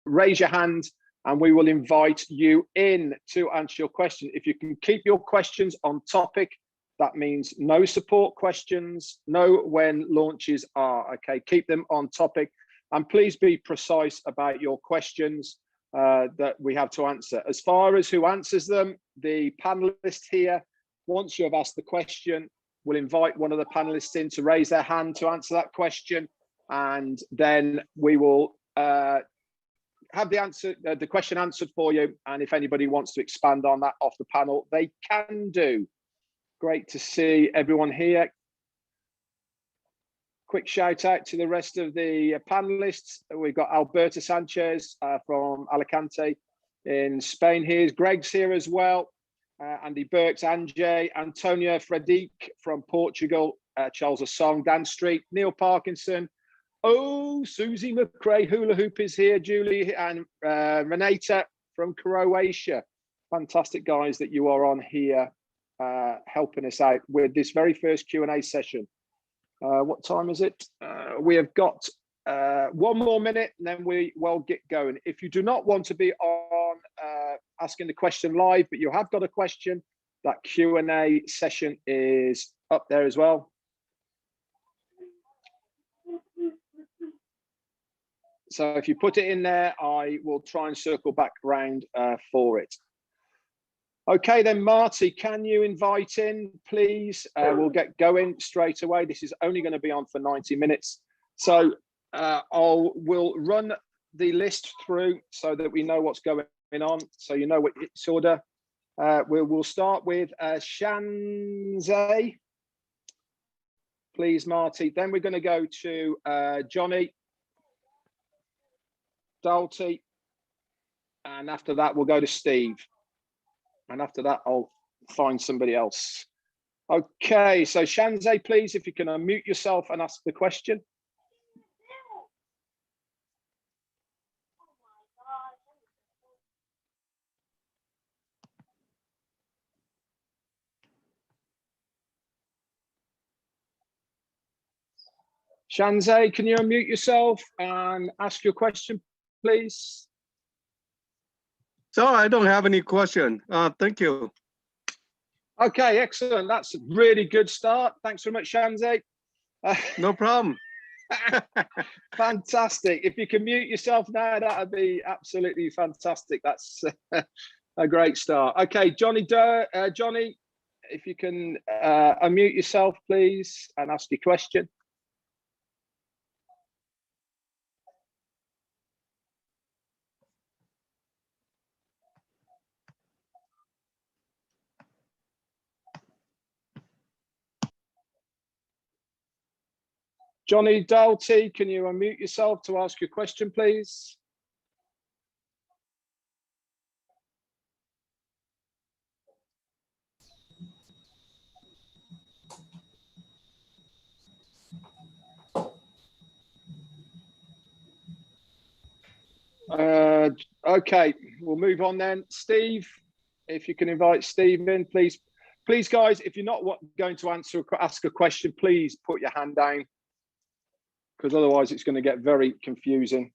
raise your hand and we will invite you in to answer your question. If you can keep your questions on topic, that means no support questions, know when launches are, okay? Keep them on topic, and please be precise about your questions that we have to answer. As far as who answers them, the panelists here, once you have asked the question, will invite one of the panelists in to raise their hand to answer that question, and then we will have the question answered for you. And if anybody wants to expand on that off the panel, they can do. Great to see everyone here. Quick shout out to the rest of the panelists. We've got Alberto Sanchez from Alicante in Spain here. Greg's here as well. Andy Burks, Anjay, Antonia Fredique from Portugal, Charles Asong, Dan Street, Neil Parkinson. Oh, Susie McRae, Hula Hoop is here. Julie and Renata from Croatia. Fantastic guys that you are on here helping us out with this very first Q&A session. What time is it? We have got 1 more minute and then we will get going. If you do not want to be on asking the question live, but you have got a question, that Q&A session is up there as well. So if you put it in there, I will try and circle back around for it. Okay, then Marty, can you invite in, please? We'll get going straight away. This is only going to be on for 90 minutes. So we'll run the list through so that we know what's going on, so you know what its order. We'll start with Shanzay. Please, Marty. Then we're going to go to Johnny, Dalty, and after that, we'll go to Steve. And after that, I'll find somebody else. Okay, so Shanzay, please, if you can unmute yourself and ask the question. Shanzay, can you unmute yourself and ask your question, please? So I don't have any question. Thank you. Okay, excellent. That's a really good start. Thanks very much, Shanzay. No problem. Fantastic. If you can mute yourself now, that would be absolutely fantastic. That's a great start. Okay, Johnny, Johnny, if you can unmute yourself, please, and ask your question. Johnny Dalty, can you unmute yourself to ask your question, please? Okay, we'll move on then. Steve, if you can invite Steve in, please. Please, guys, if you're not going to ask a question, please put your hand down, because otherwise it's going to get very confusing.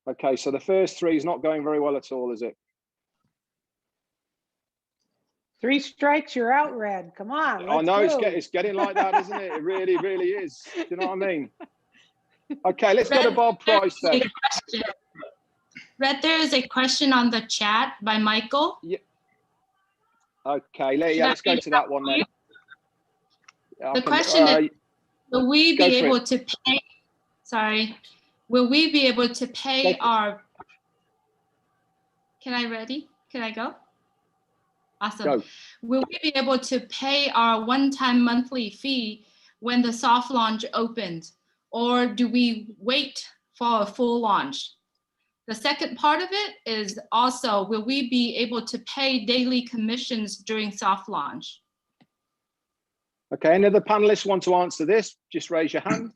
Okay, so the first three is not going very well at all, is it? 3 strikes, you're out, Red. Come on. I know it's getting like that, isn't it? It really, really is. Do you know what I mean? Okay, let's go to Bob Price then. Red, there is a question on the chat by Michael. Yeah. Okay, let's go to that one then. The question is, will we be able to pay? Sorry, will we be able to pay our? Can I go? Awesome. Go. Will we be able to pay our one-time monthly fee when the soft launch opens, or do we wait for a full launch? The second part of it is also, will we be able to pay daily commissions during soft launch? Okay, any other panelists want to answer this? Just raise your hand.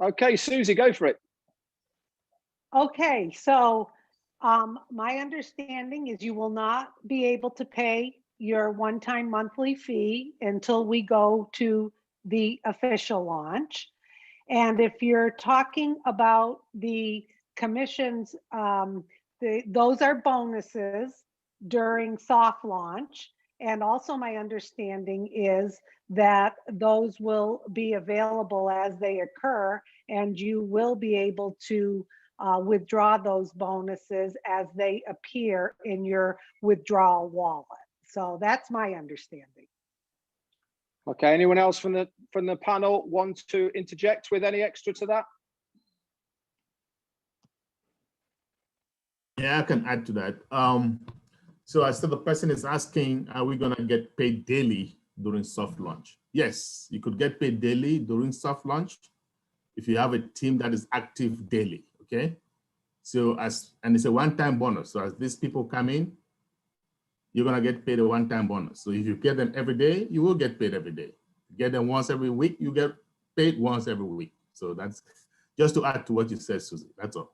Okay, Susie, go for it. Okay, so My understanding is you will not be able to pay your one-time monthly fee until we go to the official launch. And if you're talking about the commissions, those are bonuses during soft launch. And also my understanding is that those will be available as they occur, and you will be able to withdraw those bonuses as they appear in your withdrawal wallet. So that's my understanding. Okay, anyone else from the panel want to interject with any extra to that? Yeah, I can add to that. So I said the person is asking, are we gonna get paid daily during soft launch? Yes, you could get paid daily during soft launch if you have a team that is active daily, okay? So and it's a one-time bonus. So as these people come in, you're gonna get paid a one-time bonus. So if you get them every day, you will get paid every day. You get them once every week, you get paid once every week. So that's just to add to what you said, Susie, that's all.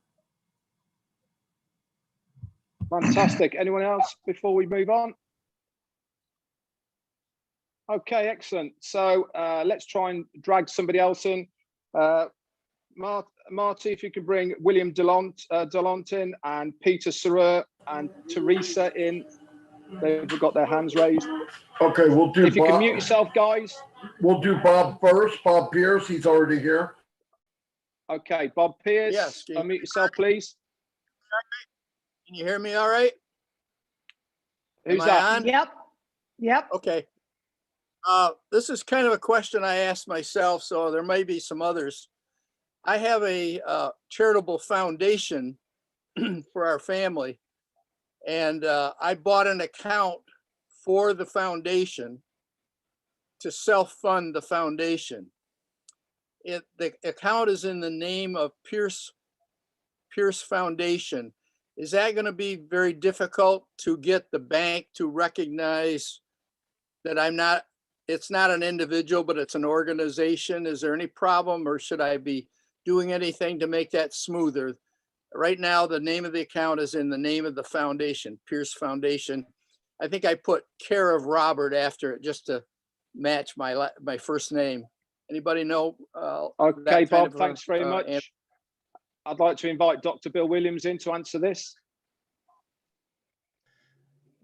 Fantastic. Anyone else before we move on? Okay, excellent. So let's try and drag somebody else in. Marty, if you could bring William Delont in, and Peter Serer and Teresa in. They've got their hands raised. Okay, we'll do If you Bob. can mute yourself, guys. We'll do Bob first. Bob Pierce, he's already here. Okay, Bob Pierce, Yes, unmute yourself, please. Can you hear me all right? Who's Am I that? on? Yep. Yep. Okay. This is kind of a question I asked myself, so there may be some others. I have a charitable foundation for our family, and I bought an account for the foundation to self-fund the foundation. The account is in the name of Pierce Foundation. Is that going to be very difficult to get the bank to recognize that it's not an individual, but it's an organization? Is there any problem, or should I be doing anything to make that smoother? Right now, the name of the account is in the name of the foundation, Pierce Foundation. I think I put care of Robert after it just to match my first name. Anybody know? Okay, Bob, thanks very much. Answer? I'd like to invite Dr. Bill Williams in to answer this.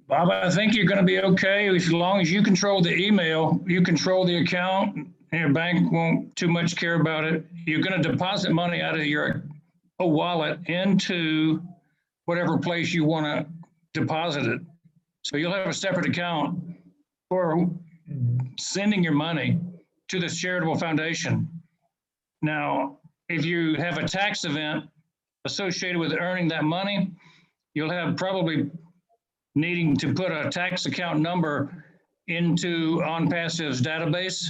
Bob, I think you're going to be okay as long as you control the email, you control the account, and your bank won't too much care about it. You're going to deposit money out of your wallet into whatever place you want to deposit it. So you'll have a separate account for sending your money to this charitable foundation. Now, if you have a tax event associated with earning that money, you'll have probably needing to put a tax account number into ONPASSIVE's database.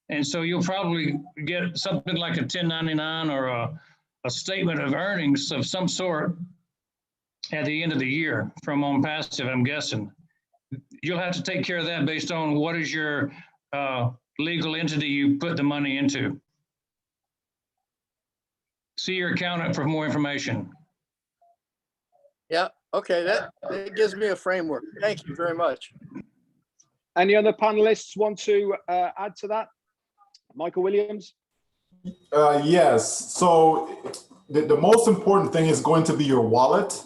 And so you'll probably get something like a 1099 or a statement of earnings of some sort at the end of the year from ONPASSIVE, I'm guessing. You'll have to take care of that based on what is your legal entity you put the money into. See your accountant for more information. Yeah, okay, that gives me a framework. Thank you very much. Any other panelists want to add to that? Michael Williams? Yes, so the most important thing is going to be your wallet.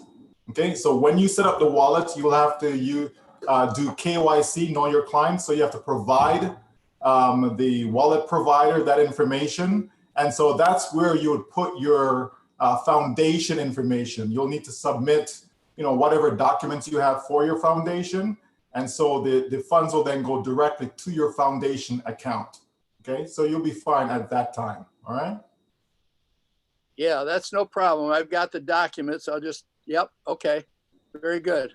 Okay, so when you set up the wallet, you will have to do KYC, know your client. So you have to provide the wallet provider that information. And so that's where you would put your foundation information. You'll need to submit, whatever documents you have for your foundation. And so the funds will then go directly to your foundation account. Okay, so you'll be fine at that time. All right. Yeah, that's no problem. I've got the documents. I'll just, yep. Okay. Very good.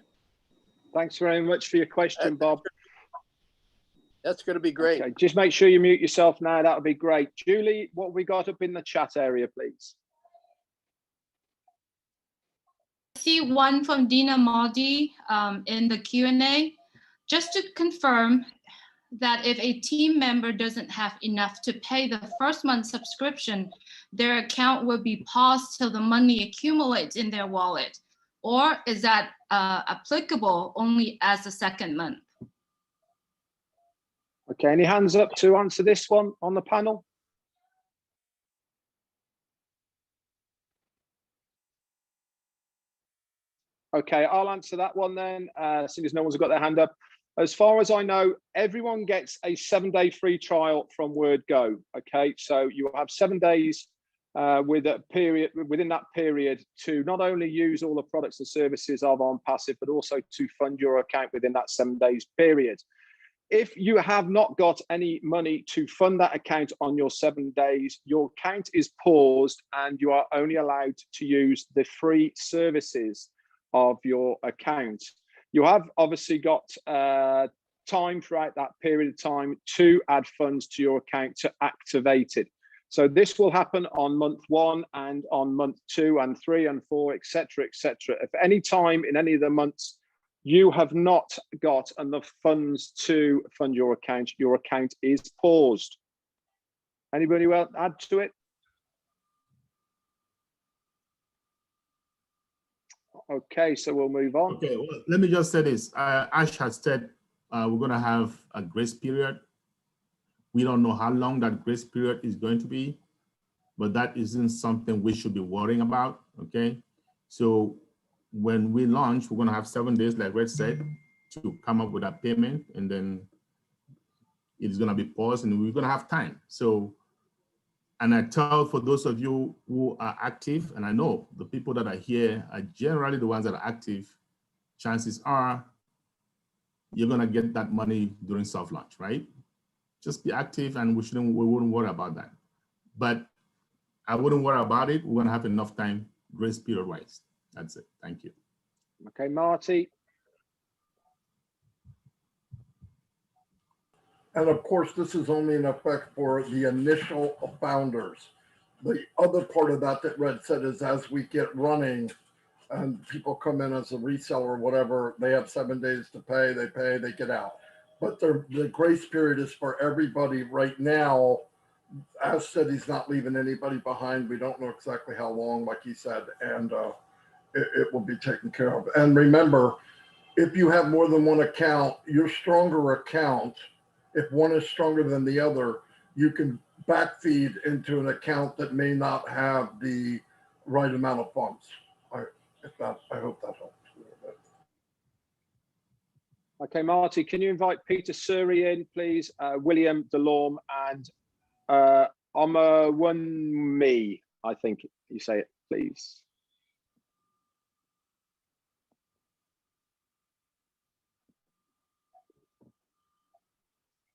Thanks very much for your question, Bob. That's going to be great. Okay, just make sure you mute yourself now. That would be great. Julie, what have we got up in the chat area, please? I see one from Dina Maldi in the Q&A. Just to confirm that if a team member doesn't have enough to pay the first month's subscription, their account will be paused till the money accumulates in their wallet. Or is that applicable only as the second month? Okay, any hands up to answer this one on the panel? Okay, I'll answer that one then, seeing as no one's got their hand up. As far as I know, everyone gets a 7-day free trial from WordGo. Okay, so you will have 7 days with a period within that period to not only use all the products and services of ONPASSIVE, but also to fund your account within that 7 days period. If you have not got any money to fund that account on your 7 days, your account is paused and you are only allowed to use the free services of your account. You have obviously got time throughout that period of time to add funds to your account to activate it. So this will happen on month 1 and on month 2 and 3 and 4, etc., etc. If any time in any of the months you have not got enough funds to fund your account is paused. Anybody else add to it? Okay, so we'll move on. Okay, well, let me just say this. Ash has said we're going to have a grace period. We don't know how long that grace period is going to be, but that isn't something we should be worrying about, okay? So when we launch, we're going to have 7 days, like Red said, to come up with that payment, and then it's going to be paused, and we're going to have time. So, and I tell for those of you who are active, and I know the people that are here are generally the ones that are active, chances are you're going to get that money during soft launch, right? Just be active, and we wouldn't worry about that. But I wouldn't worry about it. We're going to have enough time grace period wise. That's it. Thank you. Okay, Marty. And of course, this is only in effect for the initial founders. The other part of that Red said is as we get running and people come in as a reseller or whatever, they have 7 days to pay, they get out. But the grace period is for everybody right now. As said, he's not leaving anybody behind. We don't know exactly how long, like he said, and it will be taken care of. And remember, if you have more than one account, your stronger account, if one is stronger than the other, you can backfeed into an account that may not have the right amount of funds. I hope that helps. Okay, Marty, can you invite Peter Suri in, please? William Delorme and Omawunmi, I think you say it, please.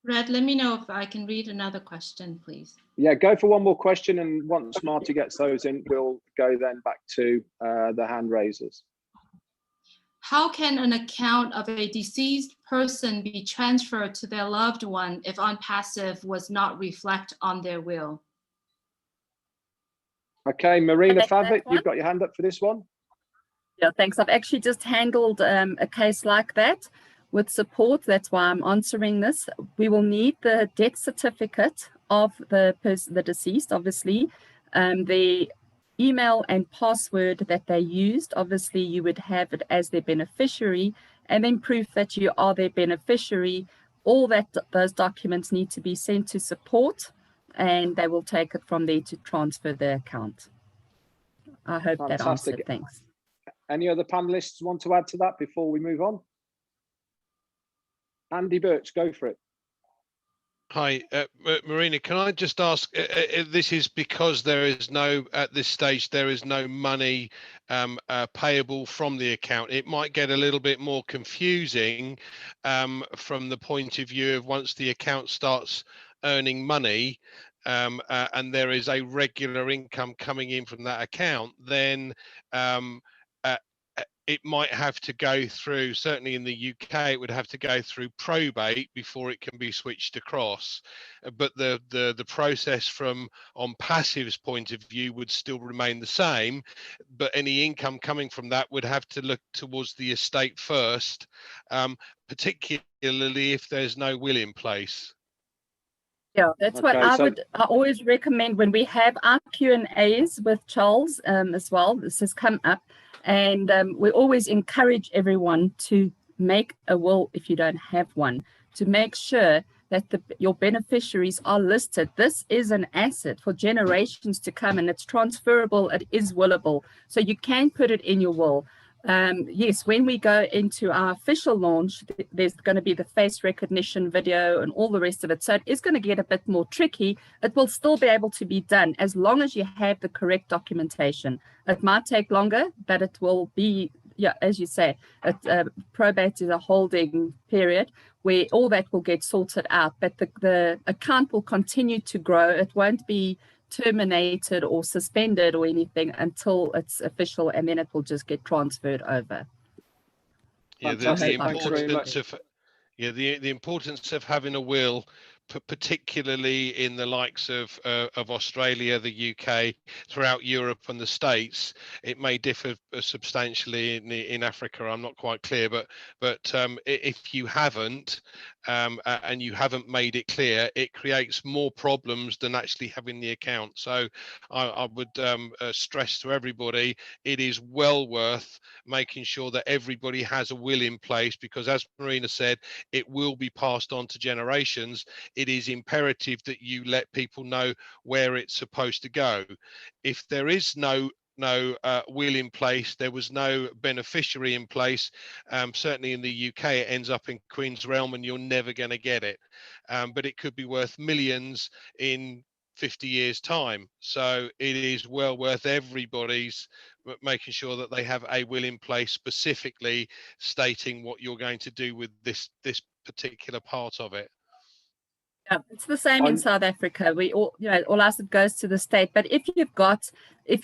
Red, let me know if I can read another question, please. Yeah, go for one more question, and once Marty gets those in, we'll go then back to the hand raisers. How can an account of a deceased person be transferred to their loved one if ONPASSIVE was not reflect on their will? Okay, Marina Favik, you've got your hand up for this one. Yeah, thanks. I've actually just handled a case like that with support. That's why I'm answering this. We will need the death certificate of the deceased, obviously. The email and password that they used, obviously you would have it as their beneficiary, and then proof that you are their beneficiary. All those documents need to be sent to support, and they will take it from there to transfer the account. I hope that answered. Thanks. Any other panelists want to add to that before we move on? Andy Birch, go for it. Hi, Marina, can I just ask, this is because there is no, at this stage, there is no money payable from the account. It might get a little bit more confusing from the point of view of once the account starts earning money and there is a regular income coming in from that account, then it might have to go through, certainly in the UK, it would have to go through probate before it can be switched across. But the process from ONPASSIVE's point of view would still remain the same, but any income coming from that would have to look towards the estate first, particularly if there's no will in place. Yeah, that's what I always recommend when we have our Q&As with Charles as well. This has come up. And we always encourage everyone to make a will if you don't have one, to make sure that your beneficiaries are listed. This is an asset for generations to come, and it's transferable, it is willable. So you can put it in your will. Yes, when we go into our official launch, there's going to be the face recognition video and all the rest of it. So it is going to get a bit more tricky. It will still be able to be done as long as you have the correct documentation. It might take longer, but it will be, yeah, as you say, probate is a holding period where all that will get sorted out, but the account will continue to grow. It won't be terminated or suspended or anything until it's official, and then it will just get transferred over. Yeah, the importance of having a will, particularly in the likes of Australia, the UK, throughout Europe and the States. It may differ substantially in Africa. I'm not quite clear, but if you haven't and you haven't made it clear, it creates more problems than actually having the account. So I would stress to everybody, it is well worth making sure that everybody has a will in place, because as Marina said, it will be passed on to generations. It is imperative that you let people know where it's supposed to go. If there is no will in place, there was no beneficiary in place, certainly in the UK it ends up in Queen's Realm and you're never going to get it, but it could be worth millions in 50 years time. So it is well worth everybody's making sure that they have a will in place, specifically stating what you're going to do with this particular part of it. Yeah, it's the same in South Africa. We all, all asset goes to the state. But if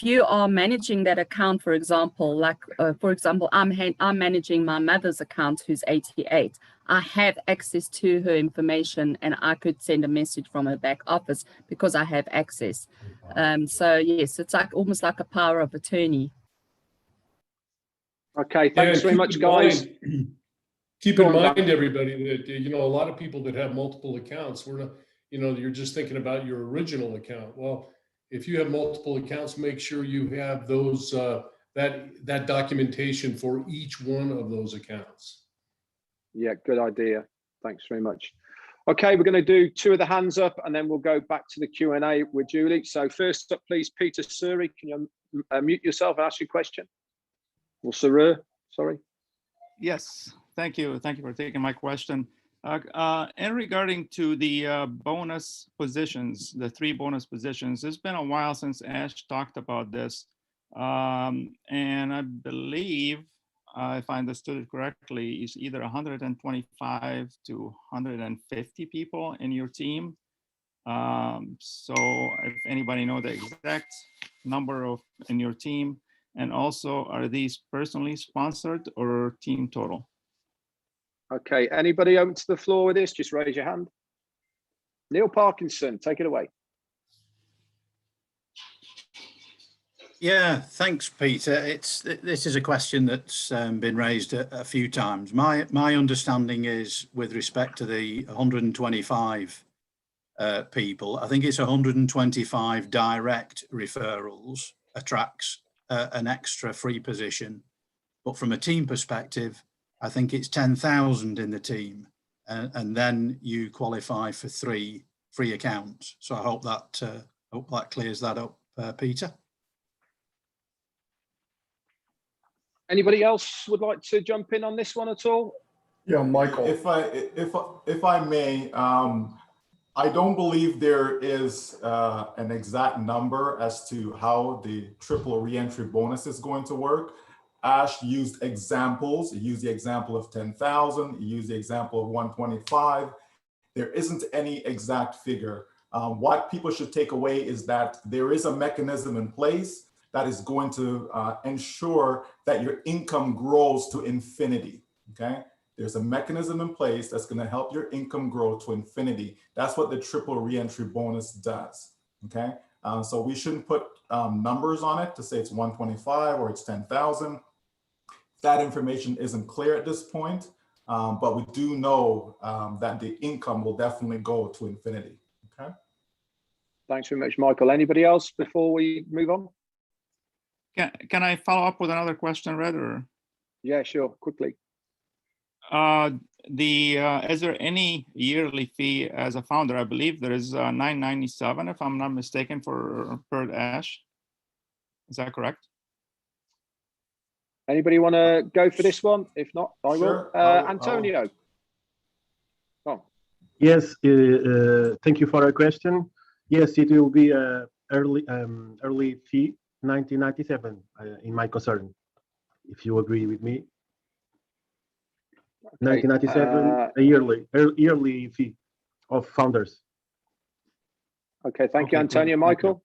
you are managing that account, for example, like for example, I'm managing my mother's account, who's 88. I have access to her information, and I could send a message from her back office because I have access. So yes, it's like almost like a power of attorney. Okay, thanks very much, guys. Keep in mind, everybody, that a lot of people that have multiple accounts, we're not, you're just thinking about your original account. Well, if you have multiple accounts, make sure you have those that documentation for each one of those accounts. Yeah, good idea. Thanks very much. Okay, we're going to do 2 of the hands up, and then we'll go back to the Q&A with Julie. So first up, please, Peter Suri, can you mute yourself and ask your question? Or Suri, sorry. Yes. Thank you. Thank you for taking my question. And regarding to the bonus positions, the 3 bonus positions, it's been a while since Ash talked about this. And I believe, if I understood it correctly, it's either 125 to 150 people in your team. So if anybody knows the exact number in your team, and also are these personally sponsored or team total? Okay, anybody open to the floor with this? Just raise your hand. Neil Parkinson, take it away. Yeah, thanks, Peter. This is a question that's been raised a few times. My understanding is, with respect to the 125 people, I think it's 125 direct referrals attracts an extra free position. But from a team perspective, I think it's 10,000 in the team, and then you qualify for 3 free accounts. So I hope that clears that up, Peter. Anybody else would like to jump in on this one at all? Yeah, Michael. If I may, I don't believe there is an exact number as to how the triple reentry bonus is going to work. Ash used examples. He used the example of 10,000. He used the example of 125. There isn't any exact figure. What people should take away is that there is a mechanism in place that is going to ensure that your income grows to infinity, okay? There's a mechanism in place that's going to help your income grow to infinity. That's what the triple reentry bonus does, okay? So we shouldn't put numbers on it to say it's 125 or it's 10,000. That information isn't clear at this point, but we do know that the income will definitely go to infinity, okay? Thanks very much, Michael. Anybody else before we move on? Can I follow up with another question, Red? Or Yeah, sure. Quickly. is there any yearly fee as a founder? I believe there is $9.97, if I'm not mistaken, for per ash. Is that correct? Anybody want to go for this one? If not, I Sure, will. Antonio. Oh. Yes, thank you for your question. Yes, it will be early fee 1997 in my concern, if you agree with me. Okay. 1997, a yearly fee of founders. Okay, thank you, Antonio. Michael?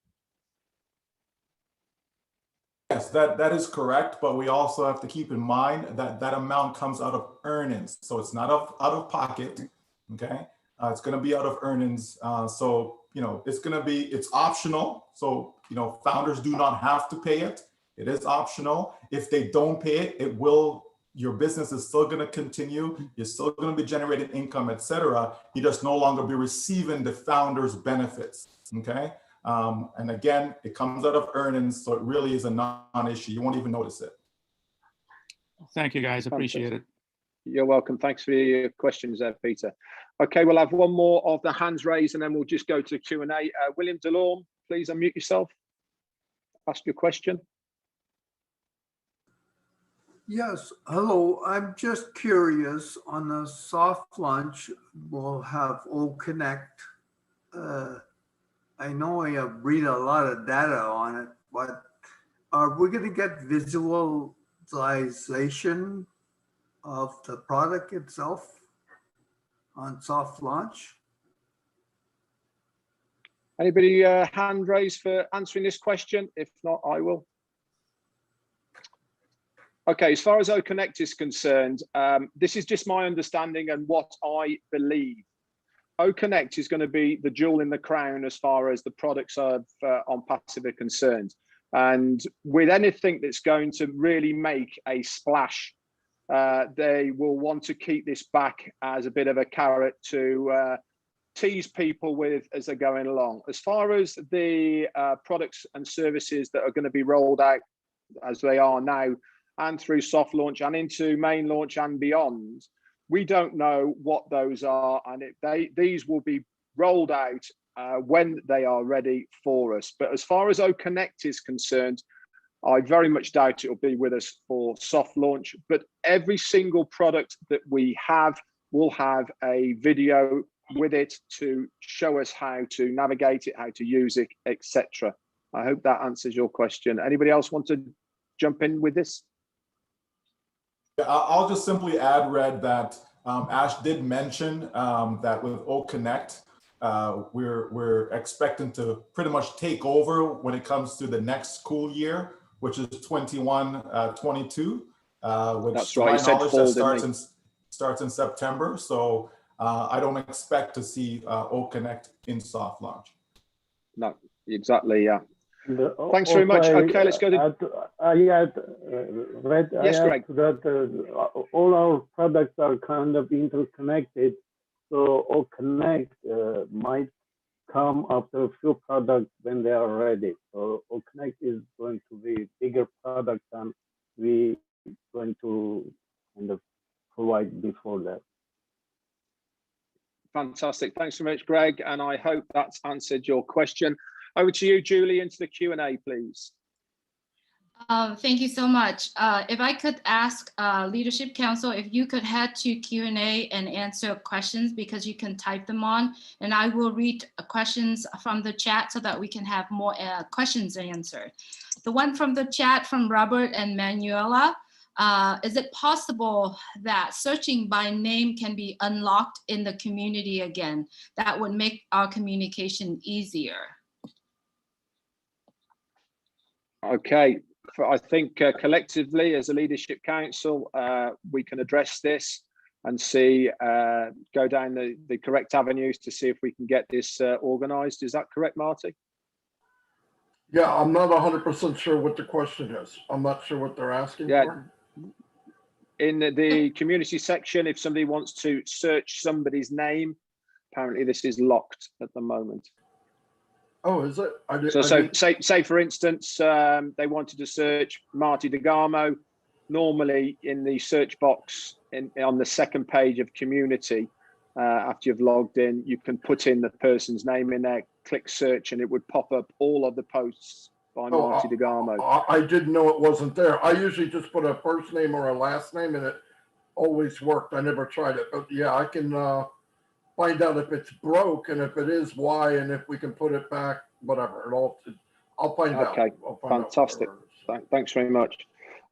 Yes, that is correct, but we also have to keep in mind that that amount comes out of earnings. So it's not out of pocket, okay? It's gonna be out of earnings. So, you know, it's optional. So, you know, founders do not have to pay it. It is optional. If they don't pay it, your business is still gonna continue. You're still gonna be generating income, etc. You just no longer be receiving the founder's benefits, okay? And again, it comes out of earnings, so it really is a non-issue. You won't even notice it. Thank you, guys. Appreciate it. You're welcome. Thanks for your questions there, Peter. Okay, we'll have one more of the hands raised, and then we'll just go to Q&A. William DeLorme, please unmute yourself. Ask your question. Yes, hello. I'm just curious, on the soft launch, we'll have O Connect. I know I read a lot of data on it, but are we going to get visualization of the product itself on soft launch? Anybody hand raised for answering this question? If not, I will. Okay, as far as O Connect is concerned, this is just my understanding and what I believe. O Connect is going to be the jewel in the crown as far as the products of ONPASSIVE are concerned. And with anything that's going to really make a splash, they will want to keep this back as a bit of a carrot to tease people with as they're going along. As far as the products and services that are going to be rolled out as they are now, and through soft launch and into main launch and beyond, we don't know what those are, and these will be rolled out when they are ready for us. But as far as O Connect is concerned, I very much doubt it will be with us for soft launch, but every single product that we have will have a video with it to show us how to navigate it, how to use it, etc. I hope that answers your question. Anybody else want to jump in with this? I'll just simply add, Red, that Ash did mention that with O Connect, we're expecting to pretty much take over when it comes to the next school year, which is 21-22, which That's to right. my knowledge that starts in September. So I don't expect to see O Connect in soft launch. No, exactly. Yeah. Thanks very much. Okay, let's go to. Red, yes, Greg. That all our products are kind of interconnected, so O Connect might come after a few products when they are ready. So O Connect is going to be bigger product than we going to kind of provide before that. Fantastic. Thanks very much, Greg. And I hope that's answered your question. Over to you, Julie, into the Q&A, please. Thank you so much. If I could ask Leadership Council, if you could head to Q&A and answer questions, because you can type them on, and I will read questions from the chat so that we can have more questions answered. The one from the chat from Robert and Manuela, is it possible that searching by name can be unlocked in the community again? That would make our communication easier. Okay, I think collectively as a leadership council, we can address this and see, go down the correct avenues to see if we can get this organized. Is that correct, Marty? Yeah, I'm not 100% sure what the question is. I'm not sure what they're asking for. In the community section, if somebody wants to search somebody's name, apparently this is locked at the moment. Oh, is it? Say for instance, they wanted to search Marty DeGarmo. Normally, in the search box on the second page of community, after you've logged in, you can put in the person's name in there, click search, and it would pop up all of the posts by Marty DeGarmo. I didn't know it wasn't there. I usually just put a first name or a last name, and it always worked. I never tried it, but yeah, I can find out if it's broke, and if it is, why, and if we can put it back, whatever. I'll find out. Okay, fantastic. Thanks very much.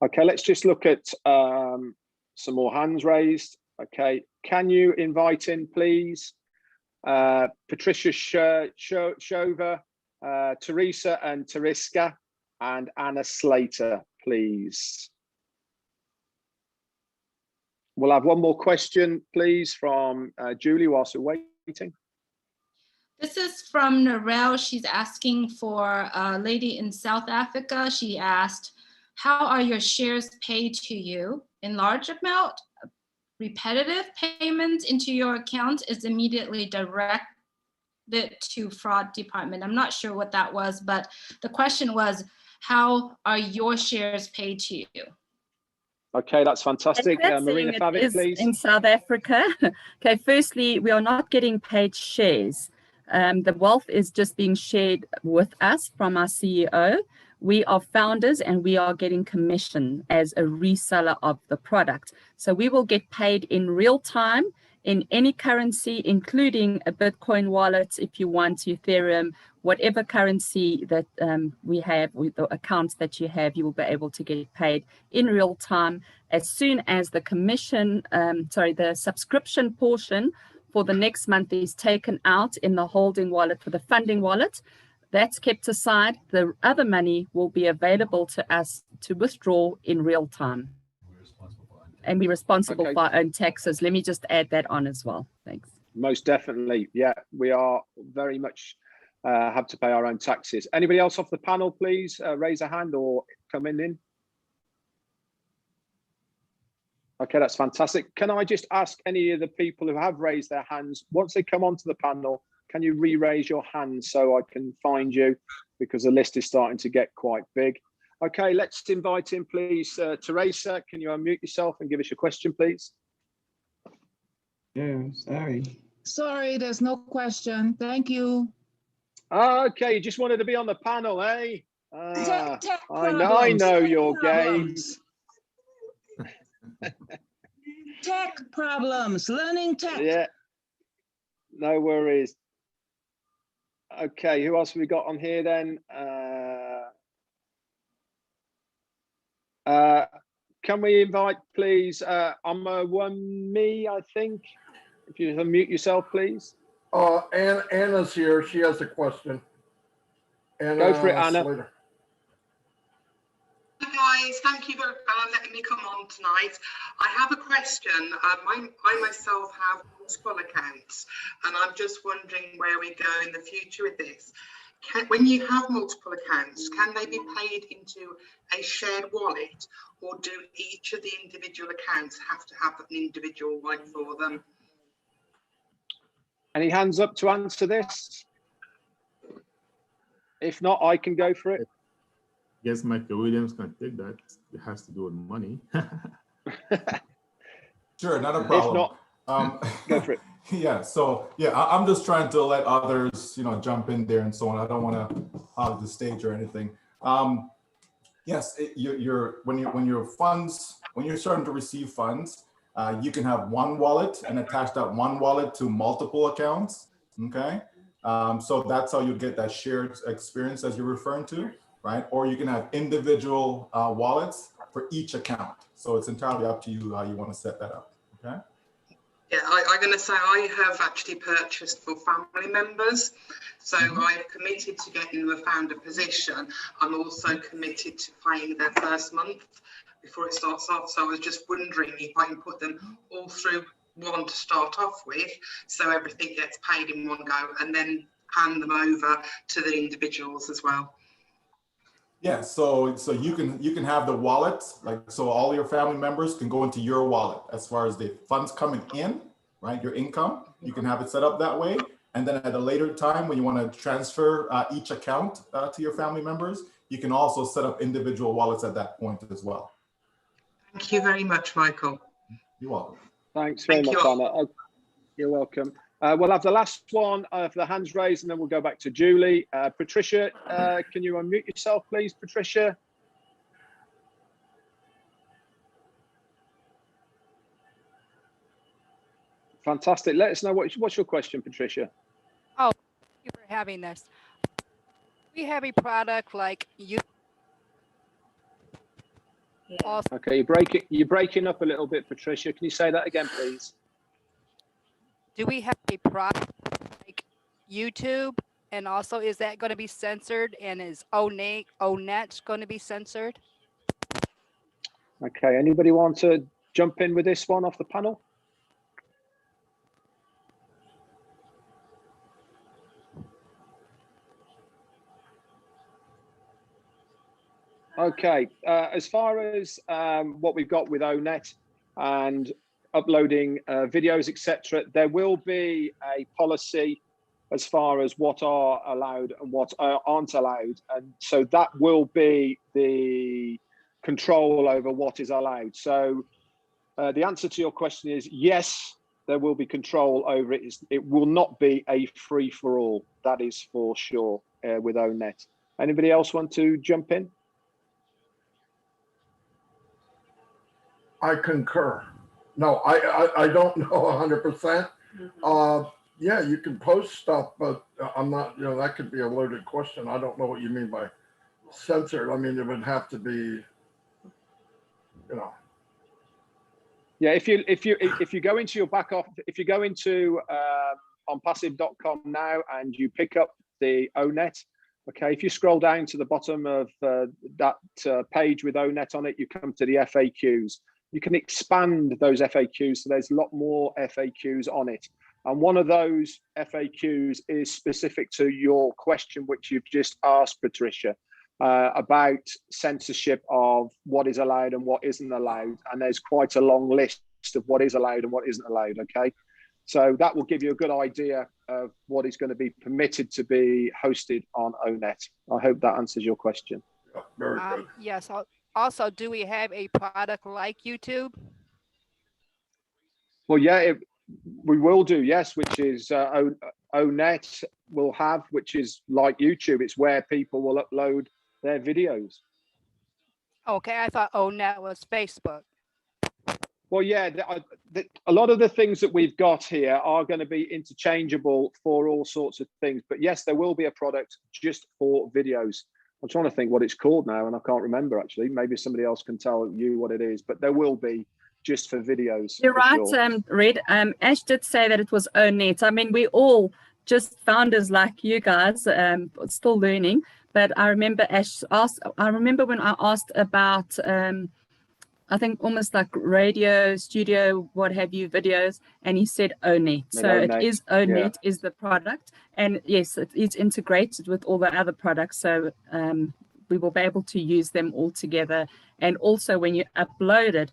Okay, let's just look at some more hands raised. Okay, can you invite in, please, Patricia Shover, Teresa and Teriska, and Anna Slater, please. We'll have one more question, please, from Julie whilst we're waiting. This is from Narelle. She's asking for a lady in South Africa. She asked, how are your shares paid to you? In large amount, repetitive payments into your account is immediately directed to fraud department. I'm not sure what that was, but the question was, how are your shares paid to you? Okay, that's fantastic. Marina Favik, please. In South Africa. Okay, firstly, we are not getting paid shares. The wealth is just being shared with us from our CEO. We are founders and we are getting commission as a reseller of the product. So we will get paid in real time in any currency, including a Bitcoin wallet, if you want, Ethereum, whatever currency that we have with the accounts that you have, you will be able to get paid in real time as soon as the commission, the subscription portion for the next month is taken out in the holding wallet for the funding wallet. That's kept aside. The other money will be available to us to withdraw in real time. And we're responsible for our own taxes. Let me just add that on as well. Thanks. Most definitely. Yeah, we are very much have to pay our own taxes. Anybody else off the panel, please raise a hand or come in. Okay, that's fantastic. Can I just ask any of the people who have raised their hands, once they come onto the panel, can you re-raise your hand so I can find you? Because the list is starting to get quite big. Okay, let's invite in, please, Teresa. Can you unmute yourself and give us your question, please? Yeah, sorry, there's no question. Thank you. Okay, you just wanted to be on the panel, eh? I know your game. Tech problems, learning tech. Yeah, no worries. Okay, who else have we got on here then? Can we invite, please, Me, I think. If you unmute yourself, please. Anna's here. She has a question. Anna, go for it, Anna. Slater. Hi guys, thank you for letting me come on tonight. I have a question. I myself have multiple accounts, and I'm just wondering where we go in the future with this. When you have multiple accounts, can they be paid into a shared wallet, or do each of the individual accounts have to have an individual one for them? Any hands up to answer this? If not, I can go for it. Guess Michael Williams can take that. It has to do with money. Sure, not a problem. If not, go for it. Yeah, so yeah, I'm just trying to let others, jump in there and so on. I don't want to hog the stage or anything. Yes, when you're starting to receive funds, you can have one wallet and attach that one wallet to multiple accounts. Okay, so that's how you get that shared experience as you're referring to, right? Or you can have individual wallets for each account. So it's entirely up to you how you want to set that up. Okay. Yeah, I'm going to say I have actually purchased for family members. So I've committed to getting them a founder position. I'm also committed to paying their first month before it starts off. So I was just wondering if I can put them all through one to start off with, so everything gets paid in one go, and then hand them over to the individuals as well. Yeah, so you can have the wallet, so all your family members can go into your wallet as far as the funds coming in, right? Your income, you can have it set up that way. And then at a later time, when you want to transfer each account to your family members, you can also set up individual wallets at that point as well. Thank you very much, Michael. You're welcome. Thanks very much, Anna. You're welcome. We'll have the last one for the hands raised, and then we'll go back to Julie. Patricia, can you unmute yourself, please, Patricia? Fantastic. Let us know what's your question, Patricia. Oh, thank you for having this. We have a product like you. Okay, you're breaking up a little bit, Patricia. Can you say that again, please? Do we have a product like YouTube? And also, is that going to be censored? And is ONET going to be censored? Okay, anybody want to jump in with this one off the panel? Okay, as far as what we've got with ONET and uploading videos, etc., there will be a policy as far as what are allowed and what aren't allowed. And so that will be the control over what is allowed. So the answer to your question is yes, there will be control over it. It will not be a free-for-all. That is for sure with ONET. Anybody else want to jump in? I concur. No, I don't know 100%. Yeah, you can post stuff, but I'm not, that could be a loaded question. I don't know what you mean by censored. I mean, it would have to be, Yeah, if you go into your back office, if you go into onpassive.com now and you pick up the ONET, okay, if you scroll down to the bottom of that page with ONET on it, you come to the FAQs. You can expand those FAQs, so there's a lot more FAQs on it. And one of those FAQs is specific to your question, which you've just asked, Patricia, about censorship of what is allowed and what isn't allowed. And there's quite a long list of what is allowed and what isn't allowed, okay? So that will give you a good idea of what is going to be permitted to be hosted on ONET. I hope that answers your question. Very good. Yes. Also, do we have a product like YouTube? Well, yeah, we will do, yes, which is ONET will have, which is like YouTube. It's where people will upload their videos. Okay, I thought ONET was Facebook. Well, yeah, a lot of the things that we've got here are going to be interchangeable for all sorts of things. But yes, there will be a product just for videos. I'm trying to think what it's called now, and I can't remember, actually. Maybe somebody else can tell you what it is, but there will be just for videos. You're right, sure. Red. Ash did say that it was ONET. I mean, we all just founders like you guys, still learning. But I remember Ash asked, I remember when I asked about, I think almost like radio, studio, what have you, videos, and he said ONET. So ONET, it is ONET is the product. And yes, it is integrated with all the other products. So we will be able to use them all together. And also when you upload it,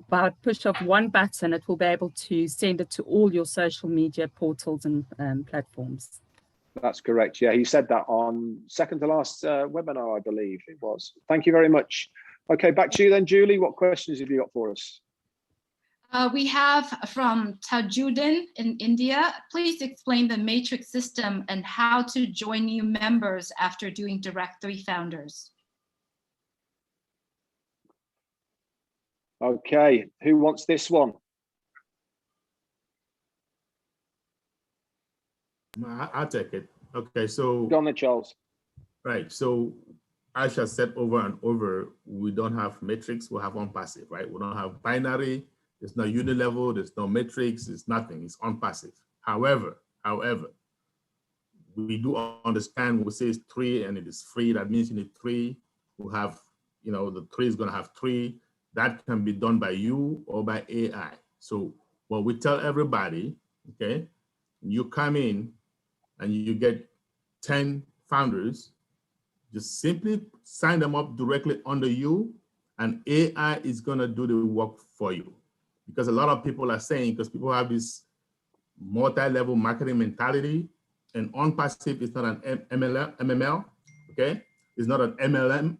by a push of one button, it will be able to send it to all your social media portals and platforms. That's correct. Yeah, he said that on second to last webinar, I believe it was. Thank you very much. Okay, back to you then, Julie. What questions have you got for us? We have from Tajuddin in India. Please explain the matrix system and how to join new members after doing directory founders. Okay, who wants this one? I'll take it. Okay, so go on then, Charles. Right. So Ash has said over and over, we don't have matrix, we have ONPASSIVE, right? We don't have binary, there's no unilevel, there's no matrix, it's nothing, it's ONPASSIVE. However, we do understand when we say it's 3 and it is free, that means you need 3. We have, the 3 is going to have 3. That can be done by you or by AI. So what we tell everybody, okay, you come in and you get 10 founders, just simply sign them up directly under you, and AI is going to do the work for you. Because a lot of people are saying, because people have this multi-level marketing mentality, And ONPASSIVE is not an MML, okay? It's not an MLM,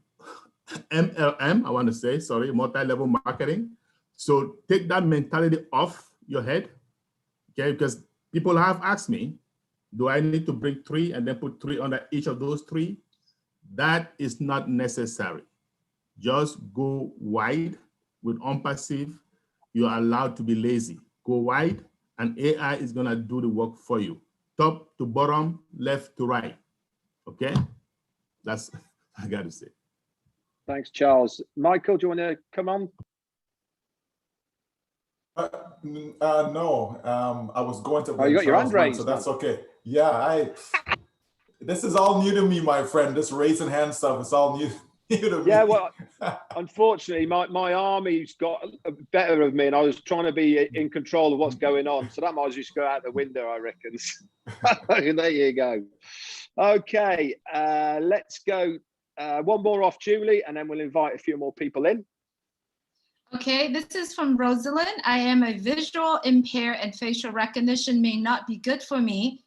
I want to say, sorry, multi-level marketing. So take that mentality off your head, okay? Because people have asked me, do I need to bring 3 and then put 3 under each of those 3? That is not necessary. Just go wide with ONPASSIVE. You're allowed to be lazy. Go wide and AI is gonna do the work for you. Top to bottom, left to right, okay? That's I gotta say. Thanks, Charles. Michael, do you want to come on? No, I was going to. Oh, you got your hand raised, so that's okay. Yeah, this is all new to me, my friend. This raising hand stuff is all new to me. Yeah, well, unfortunately, my army's got better of me, and I was trying to be in control of what's going on. So that might just go out the window, I reckon. There you go. Okay, let's go. One more off Julie, and then we'll invite a few more people in. Okay, this is from Rosalind. I am a visual impaired and facial recognition may not be good for me.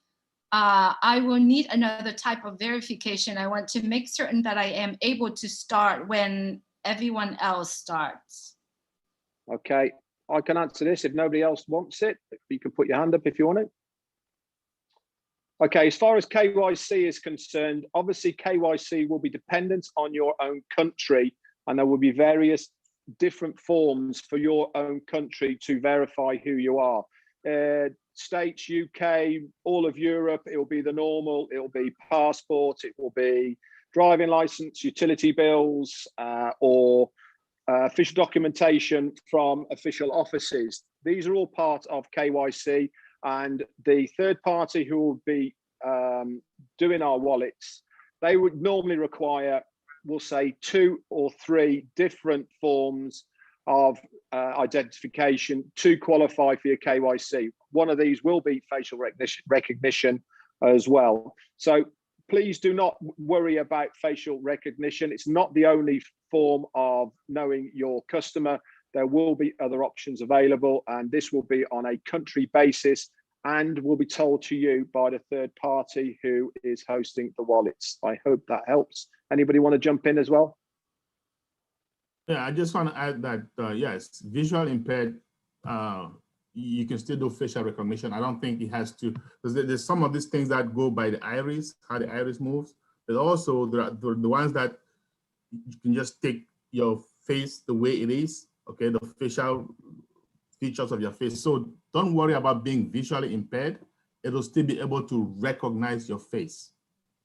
I will need another type of verification. I want to make certain that I am able to start when everyone else starts. Okay, I can answer this if nobody else wants it. You can put your hand up if you want it. Okay, as far as KYC is concerned, obviously KYC will be dependent on your own country, and there will be various different forms for your own country to verify who you are. States, UK, all of Europe, it will be the normal, it will be passport, it will be driving license, utility bills, or official documentation from official offices. These are all part of KYC, and the third party who will be doing our wallets, they would normally require, we'll say, 2 or 3 different forms of identification to qualify for your KYC. One of these will be facial recognition as well. So please do not worry about facial recognition. It's not the only form of knowing your customer. There will be other options available, and this will be on a country basis and will be told to you by the third party who is hosting the wallets. I hope that helps. Anybody want to jump in as well? Yeah, I just want to add that, yes, visual impaired, you can still do facial recognition. I don't think it has to, because there's some of these things that go by the iris, how the iris moves. But also the ones that you can just take your face the way it is, okay, the facial features of your face. So don't worry about being visually impaired. It'll still be able to recognize your face.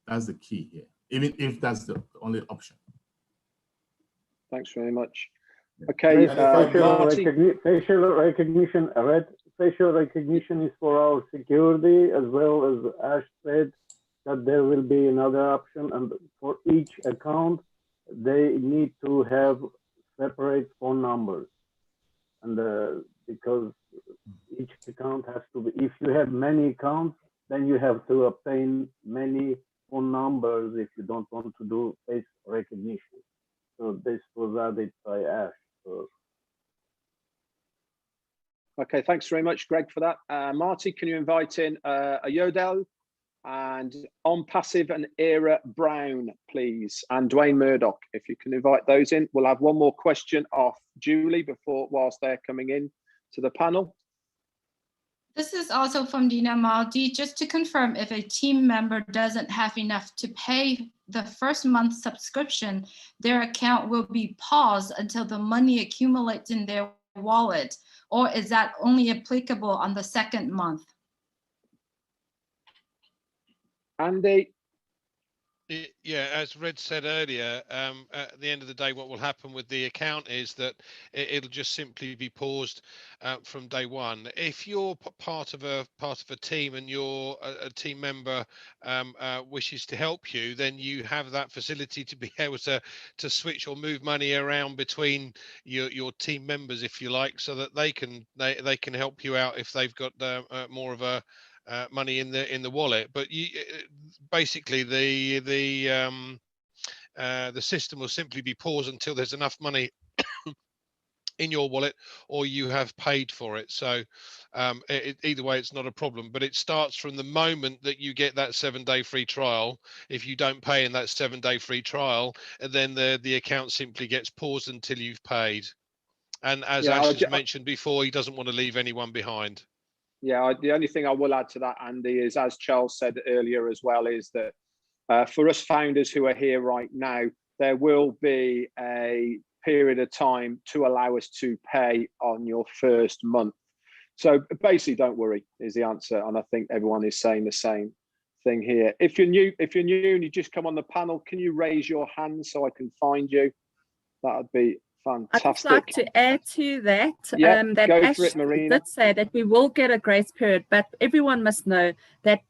That's the key here, even if that's the only option. Thanks very much. Okay, facial recognition. Facial recognition is for our security, as well as Ash said that there will be another option, and for each account, they need to have separate phone numbers, and because each account has to be. If you have many accounts, then you have to obtain many phone numbers if you don't want to do face recognition. So this was added by Ash. So. Okay, thanks very much, Greg, for that. Marty, can you invite in Ayodel and ONPASSIVE and Era Brown, please, and Dwayne Murdoch, if you can invite those in. We'll have one more question off Julie whilst they're coming in to the panel. This is also from Dina Maldi. Just to confirm, if a team member doesn't have enough to pay the first month subscription, their account will be paused until the money accumulates in their wallet, or is that only applicable on the second month? Andy? Yeah, as Red said earlier, at the end of the day, what will happen with the account is that it'll just simply be paused from day one. If you're part of a team and you're a team member wishes to help you, then you have that facility to be able to switch or move money around between your team members, if you like, so that they can help you out if they've got more of a money in the wallet. But basically the system will simply be paused until there's enough money in your wallet, or you have paid for it. So either way, it's not a problem, but it starts from the moment that you get that 7-day free trial. If you don't pay in that 7-day free trial, then the account simply gets paused until you've paid. And as Ash has mentioned before, he doesn't want to leave anyone behind. Yeah, the only thing I will add to that, Andy, is, as Charles said earlier as well, is that for us founders who are here right now, there will be a period of time to allow us to pay on your first month. So basically, don't worry is the answer, and I think everyone is saying the same thing here. If you're new and you just come on the panel, can you raise your hand so I can find you? That would be fantastic. I'd just like to add to that, that go Ash for it, Marina. did say that we will get a grace period, but everyone must know that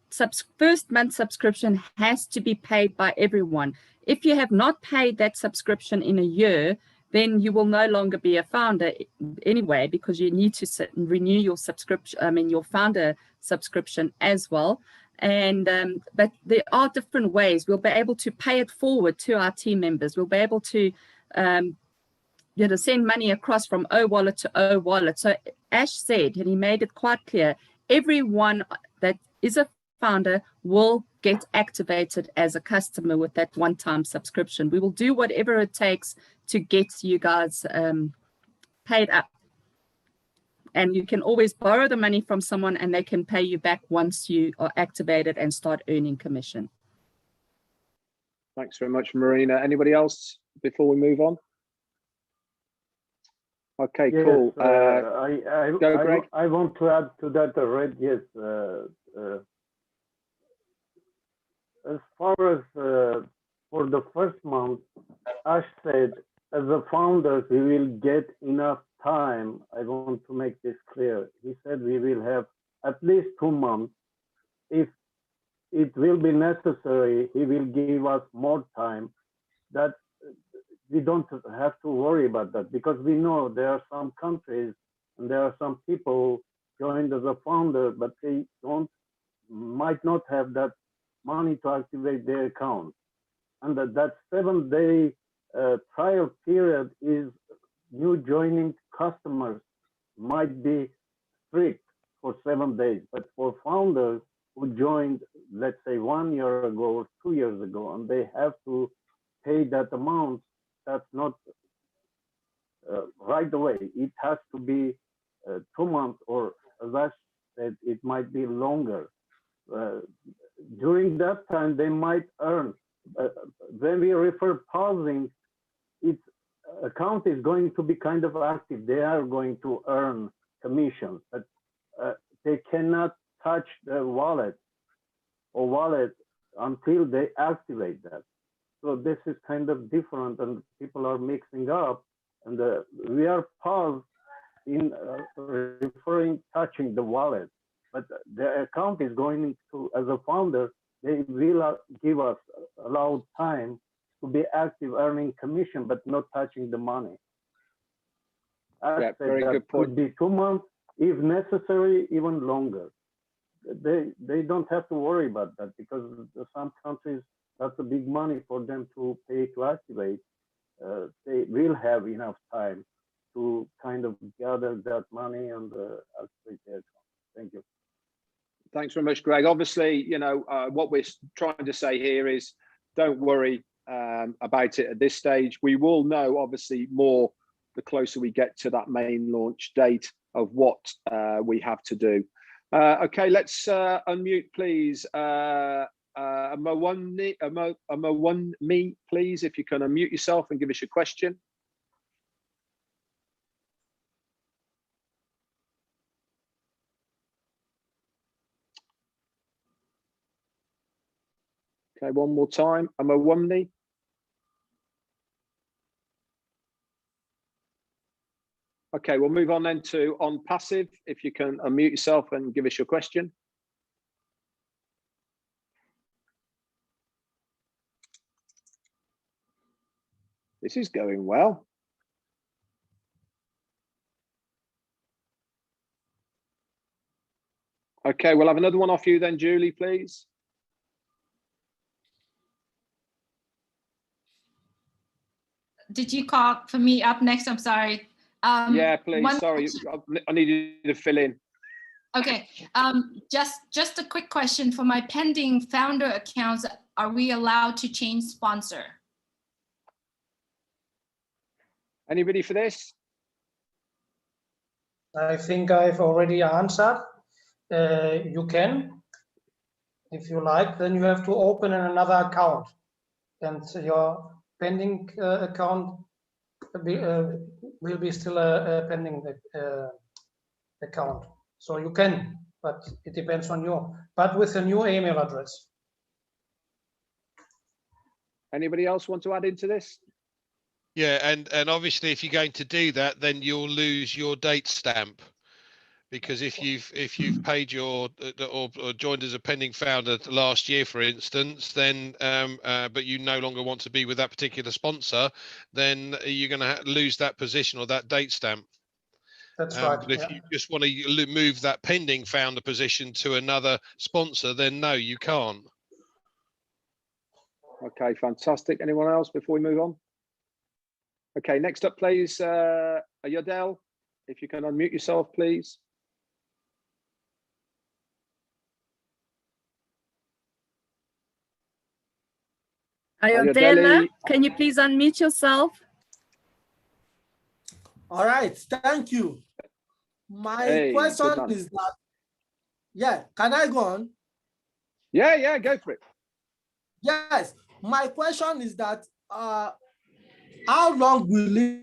first month subscription has to be paid by everyone. If you have not paid that subscription in a year, then you will no longer be a founder anyway, because you need to renew your subscription, your founder subscription as well. And but there are different ways. We'll be able to pay it forward to our team members. We'll be able to send money across from O wallet to O wallet. So Ash said, and he made it quite clear, everyone that is a founder will get activated as a customer with that one-time subscription. We will do whatever it takes to get you guys paid up. And you can always borrow the money from someone and they can pay you back once you are activated and start earning commission. Thanks very much, Marina. Anybody else before we move on? Okay, yes, cool. Go, Greg. I want to add to that, Red. Yes. As far as for the first month, Ash said, as a founder, we will get enough time. I want to make this clear. He said we will have at least 2 months. If it will be necessary, he will give us more time. That we don't have to worry about that, because we know there are some countries and there are some people joined as a founder, but they might not have that money to activate their account. And that 7-day trial period is new joining customers might be strict for 7 days, but for founders who joined, let's say 1 year ago or 2 years ago, and they have to pay that amount, that's not right away. It has to be 2 months, or as I said, it might be longer. During that time, they might earn. When we refer pausing, its account is going to be kind of active. They are going to earn commission, but they cannot touch the wallet until they activate that. So this is kind of different, and people are mixing up. And we are paused in referring touching the wallet, but the account is going to, as a founder, they will give us allowed time to be active, earning commission, but not touching the money. Yeah, very good point. Could be 2 months, if necessary, even longer. They don't have to worry about that, because some countries, that's a big money for them to pay to activate. They will have enough time to kind of gather that money and activate their account. Thank you. Thanks very much, Greg. Obviously, what we're trying to say here is don't worry about it at this stage. We will know, obviously, more the closer we get to that main launch date of what we have to do. Okay, let's unmute, please. Me, please, if you can unmute yourself and give us your question. Okay, one more time. Amawumni. Okay, we'll move on then to ONPASSIVE. If you can unmute yourself and give us your question. This is going well. Okay, we'll have another one off you then, Julie, please. Did you call for me up next? I'm sorry. Yeah, please. Sorry, I need you to fill in. Okay, just a quick question for my pending founder accounts. Are we allowed to change sponsor? Anybody for this? I think I've already answered. You can, if you like, then you have to open another account, and your pending account will be still a pending account. So you can, but it depends on you, but with a new email address. Anybody else want to add into this? Yeah, and obviously if you're going to do that, then you'll lose your date stamp, because if you've paid your or joined as a pending founder last year, for instance, then but you no longer want to be with that particular sponsor, then you're going to lose that position or that date stamp. That's right. But if you just want to move that pending founder position to another sponsor, then no, you can't. Okay, fantastic. Anyone else before we move on? Okay, next up, please, Yodel, if you can unmute yourself, please. Ayodele, can you please unmute yourself? All right, thank you. My question is that, yeah, can I go on? Yeah, go for it. Yes, my question is that how long will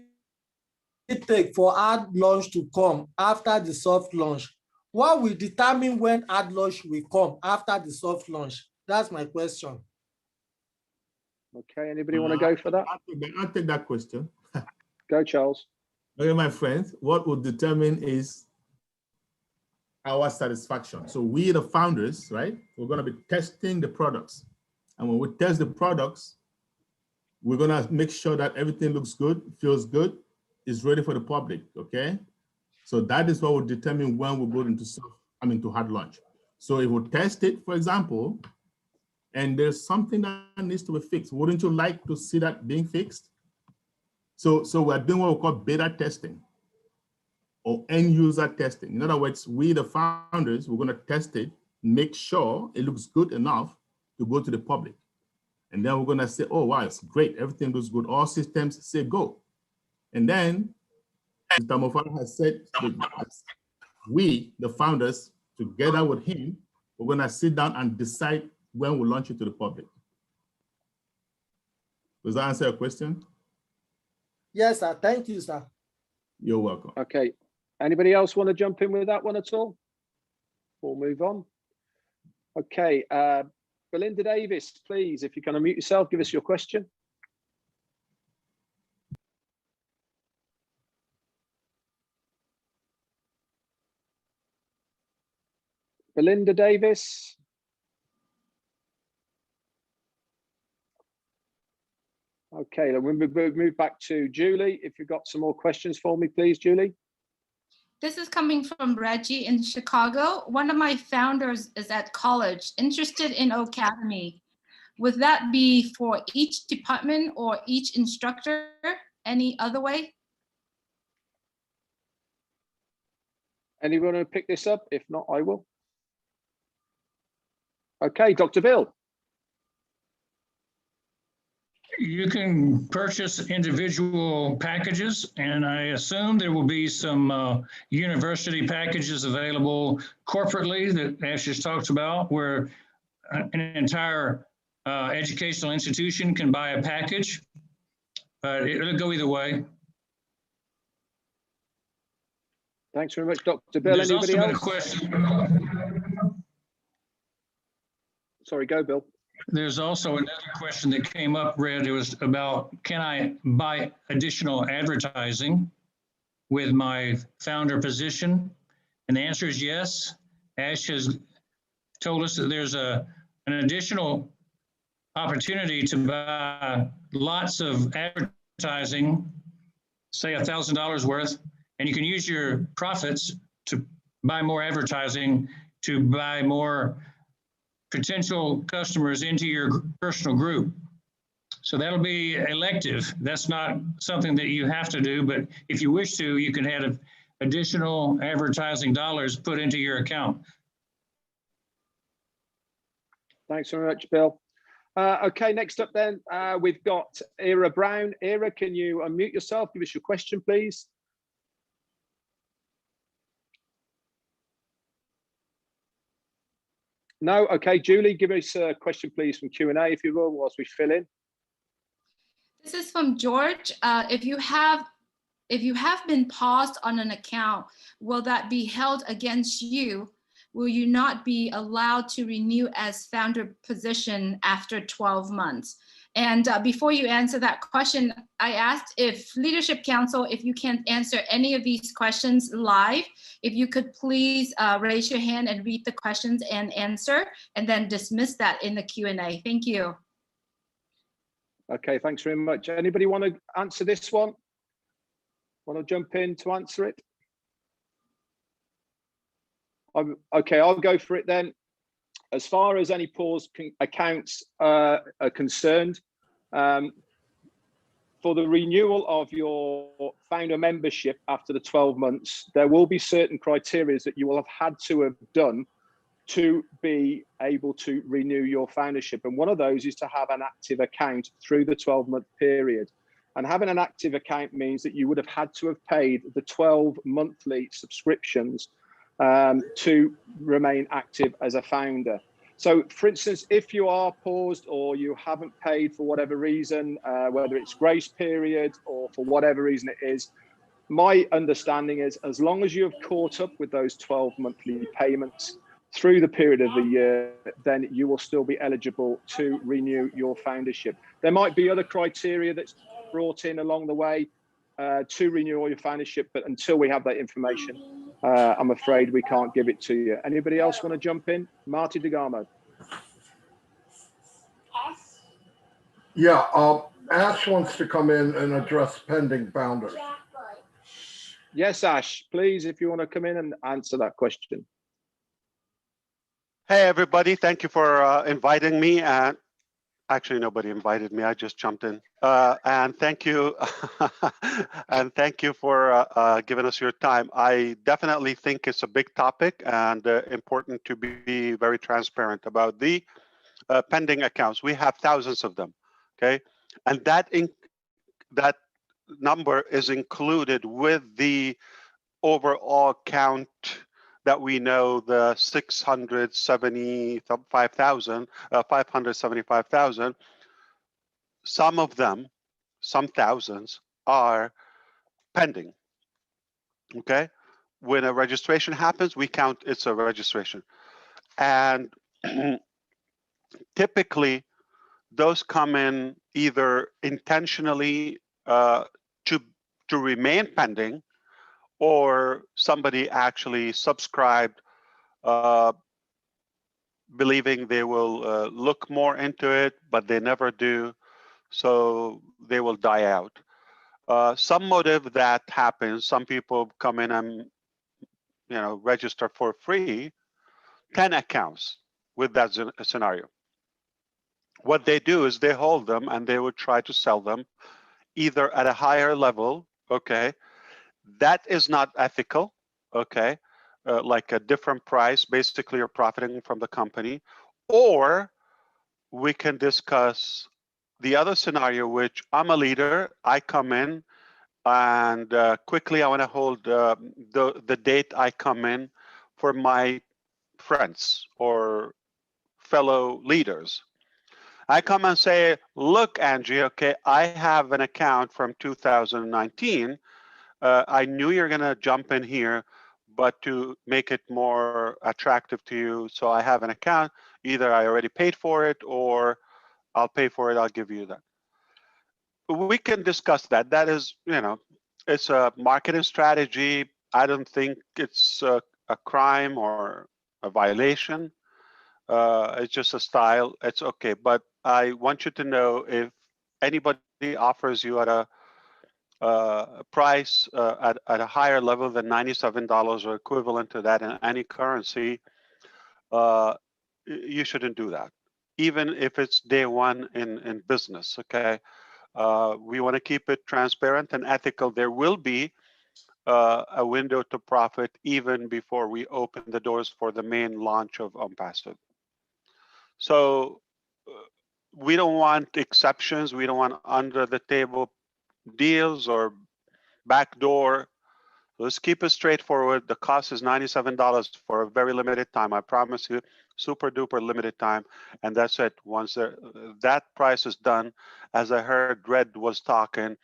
it take for hard launch to come after the soft launch? What will determine when hard launch will come after the soft launch? That's my question. Okay, anybody want to go for that? I'll take that question. Go, Charles. Okay, my friends, what will determine is our satisfaction. So we, the founders, right, we're going to be testing the products. And when we test the products, we're going to make sure that everything looks good, feels good, is ready for the public, okay? So that is what will determine when we go into hard launch. So if we test it, for example, and there's something that needs to be fixed, wouldn't you like to see that being fixed? So we're doing what we call beta testing or end user testing. In other words, we, the founders, we're going to test it, make sure it looks good enough to go to the public. And then we're going to say, oh, wow, it's great. Everything looks good. All systems say go. And then, as Mr. has said, we, the founders, together with him, we're going to sit down and decide when we launch it to the public. Does that answer your question? Yes, sir. Thank you, sir. You're welcome. Okay. Anybody else want to jump in with that one at all? We'll move on. Okay. Belinda Davis, please, if you can unmute yourself, give us your question. Belinda Davis. Okay, then we'll move back to Julie. If you've got some more questions for me, please, Julie. This is coming from Reggie in Chicago. One of my founders is at college, interested in Academy. Would that be for each department or each instructor? Any other way? Anyone want to pick this up? If not, I will. Okay, Dr. Bill. You can purchase individual packages, and I assume there will be some university packages available corporately that Ash just talked about, where an entire educational institution can buy a package, but it'll go either way. Thanks very much, Dr. Bill. There's Anybody also been else? a question. Sorry, go, Bill. There's also another question that came up, Red. It was about, can I buy additional advertising with my founder position? And the answer is yes. Ash has told us that there's an additional opportunity to buy lots of advertising, say $1,000 worth, and you can use your profits to buy more advertising, to buy more potential customers into your personal group. So that'll be elective. That's not something that you have to do, but if you wish to, you can have additional advertising dollars put into your account. Thanks very much, Bill. Okay, next up then, we've got Ira Brown. Ira, can you unmute yourself? Give us your question, please. No? Okay, Julie, give us a question, please, from Q&A, if you will, whilst we fill in. This is from George. If you have been paused on an account, will that be held against you? Will you not be allowed to renew as founder position after 12 months? And before you answer that question, I asked if Leadership Council, if you can't answer any of these questions live, if you could please raise your hand and read the questions and answer, and then dismiss that in the Q&A. Thank you. Okay, thanks very much. Anybody want to answer this one? Want to jump in to answer it? Okay, I'll go for it then. As far as any paused accounts are concerned, for the renewal of your founder membership after the 12 months, there will be certain criteria that you will have had to have done to be able to renew your foundership. And one of those is to have an active account through the 12-month period. And having an active account means that you would have had to have paid the 12 monthly subscriptions to remain active as a founder. So for instance, if you are paused or you haven't paid for whatever reason, whether it's grace period or for whatever reason it is, my understanding is as long as you have caught up with those 12 monthly payments through the period of the year, then you will still be eligible to renew your foundership. There might be other criteria that's brought in along the way to renew your foundership, but until we have that information, I'm afraid we can't give it to you. Anybody else want to jump in? Marty DeGarmo. Yeah, Ash wants to come in and address pending founders. Yes, Ash, please, if you want to come in and answer that question. Hey, everybody. Thank you for inviting me. And actually, nobody invited me. I just jumped in. And thank you. And thank you for giving us your time. I definitely think it's a big topic and important to be very transparent about the pending accounts. We have thousands of them, okay? And that number is included with the overall count that we know, the 575,000. Some of them, some thousands, are pending. Okay, when a registration happens, we count it's a registration, and typically those come in either intentionally to remain pending, or somebody actually subscribed believing they will look more into it, but they never do, so they will die out. Some motive that happens, some people come in and register for free 10 accounts with that scenario. What they do is they hold them and they would try to sell them either at a higher level, okay, that is not ethical, okay, like a different price, basically you're profiting from the company, or we can discuss the other scenario, which I'm a leader, I come in and quickly I want to hold the date I come in for my friends or fellow leaders. I come and say, look, Angie, okay, I have an account from 2019. I knew you're going to jump in here, but to make it more attractive to you, so I have an account. Either I already paid for it or I'll pay for it, I'll give you that. We can discuss that. That is, it's a marketing strategy. I don't think it's a crime or a violation. It's just a style. It's okay. But I want you to know, if anybody offers you at a price at a higher level than $97 or equivalent to that in any currency, you shouldn't do that. even if it's day one in business, okay? We want to keep it transparent and ethical. There will be a window to profit even before we open the doors for the main launch of ONPASSIVE. So we don't want exceptions. We don't want under the table deals or backdoor. Let's keep it straightforward. The cost is $97 for a very limited time. I promise you, super duper limited time. And that's it. Once that price is done, as I heard Red was talking,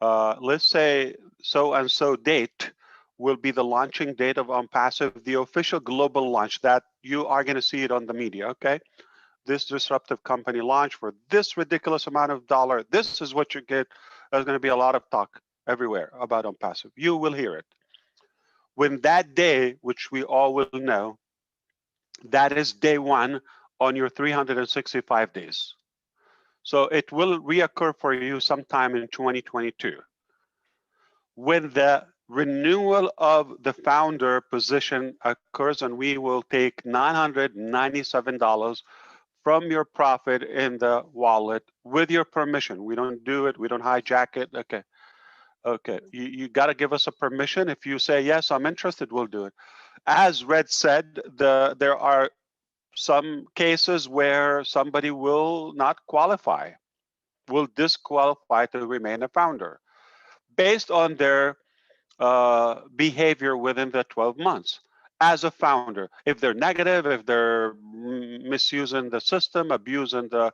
let's say so-and-so date will be the launching date of ONPASSIVE, the official global launch that you are going to see it on the media, okay? This disruptive company launch for this ridiculous amount of dollar. This is what you get. There's going to be a lot of talk everywhere about ONPASSIVE. You will hear it. When that day, which we all will know, that is day one on your 365 days. So it will reoccur for you sometime in 2022. When the renewal of the founder position occurs, and we will take $997 from your profit in the wallet with your permission. We don't do it. We don't hijack it. Okay. Okay. You got to give us a permission. If you say, yes, I'm interested, we'll do it. As Red said, there are some cases where somebody will not qualify, will disqualify to remain a founder based on their behavior within the 12 months. As a founder, if they're negative, if they're misusing the system, abusing the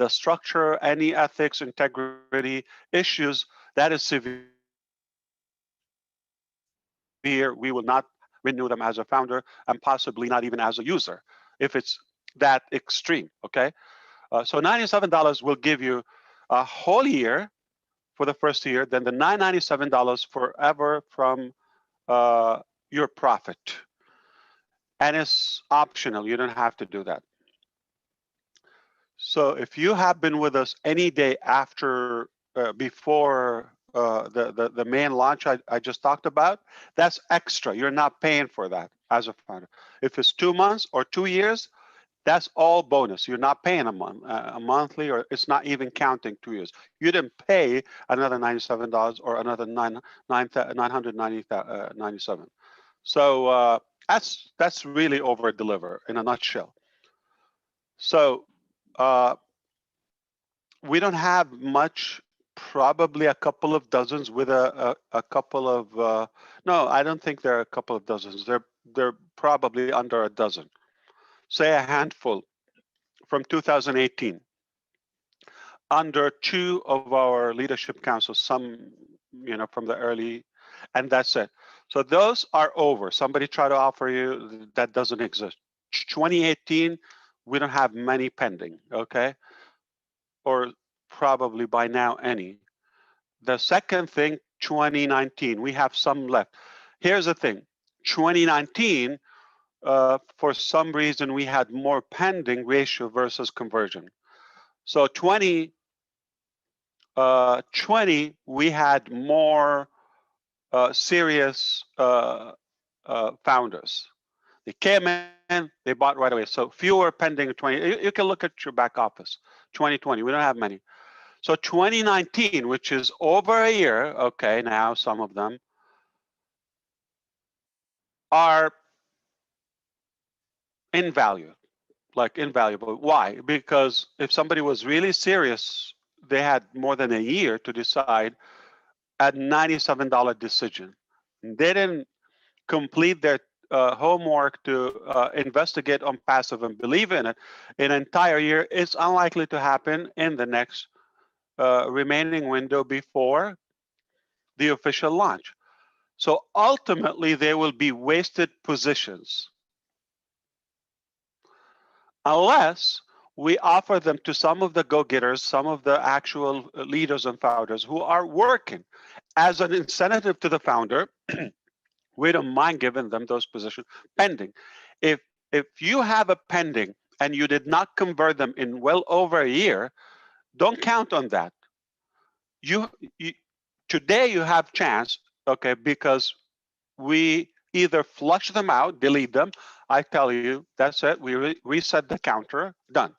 structure, any ethics, integrity issues, that is severe. We will not renew them as a founder and possibly not even as a user if it's that extreme, okay? So $97 will give you a whole year for the first year, then the $997 forever from your profit. And it's optional. You don't have to do that. So if you have been with us any day after, before the main launch I just talked about, that's extra. You're not paying for that as a founder. If it's 2 months or 2 years, that's all bonus. You're not paying a monthly, or it's not even counting 2 years. You didn't pay another $97 or another $997. So that's really over deliver in a nutshell. So we don't have much, probably a couple of dozens with a couple of, no, I don't think there are a couple of dozens. They're probably under a dozen. Say a handful from 2018. Under 2 of our leadership councils, some, from the early, and that's it. So those are over. Somebody try to offer you, that doesn't exist. 2018, we don't have many pending, okay? Or probably by now any. The second thing, 2019, we have some left. Here's the thing, 2019, for some reason, we had more pending ratio versus conversion. So 2020, we had more serious founders. They came in, they bought right away. So fewer pending 20. You can look at your back office. 2020, we don't have many. So 2019, which is over a year, okay, now some of them are invaluable. Why? Because if somebody was really serious, they had more than a year to decide at $97 decision. They didn't complete their homework to investigate ONPASSIVE and believe in it. An entire year, it's unlikely to happen in the next remaining window before the official launch. So ultimately, there will be wasted positions unless we offer them to some of the go-getters, some of the actual leaders and founders who are working as an incentive to the founder. We don't mind giving them those positions pending. If you have a pending and you did not convert them in well over a year, don't count on that. Today you have chance, okay, because we either flush them out, delete them. I tell you, that's it. We reset the counter, done.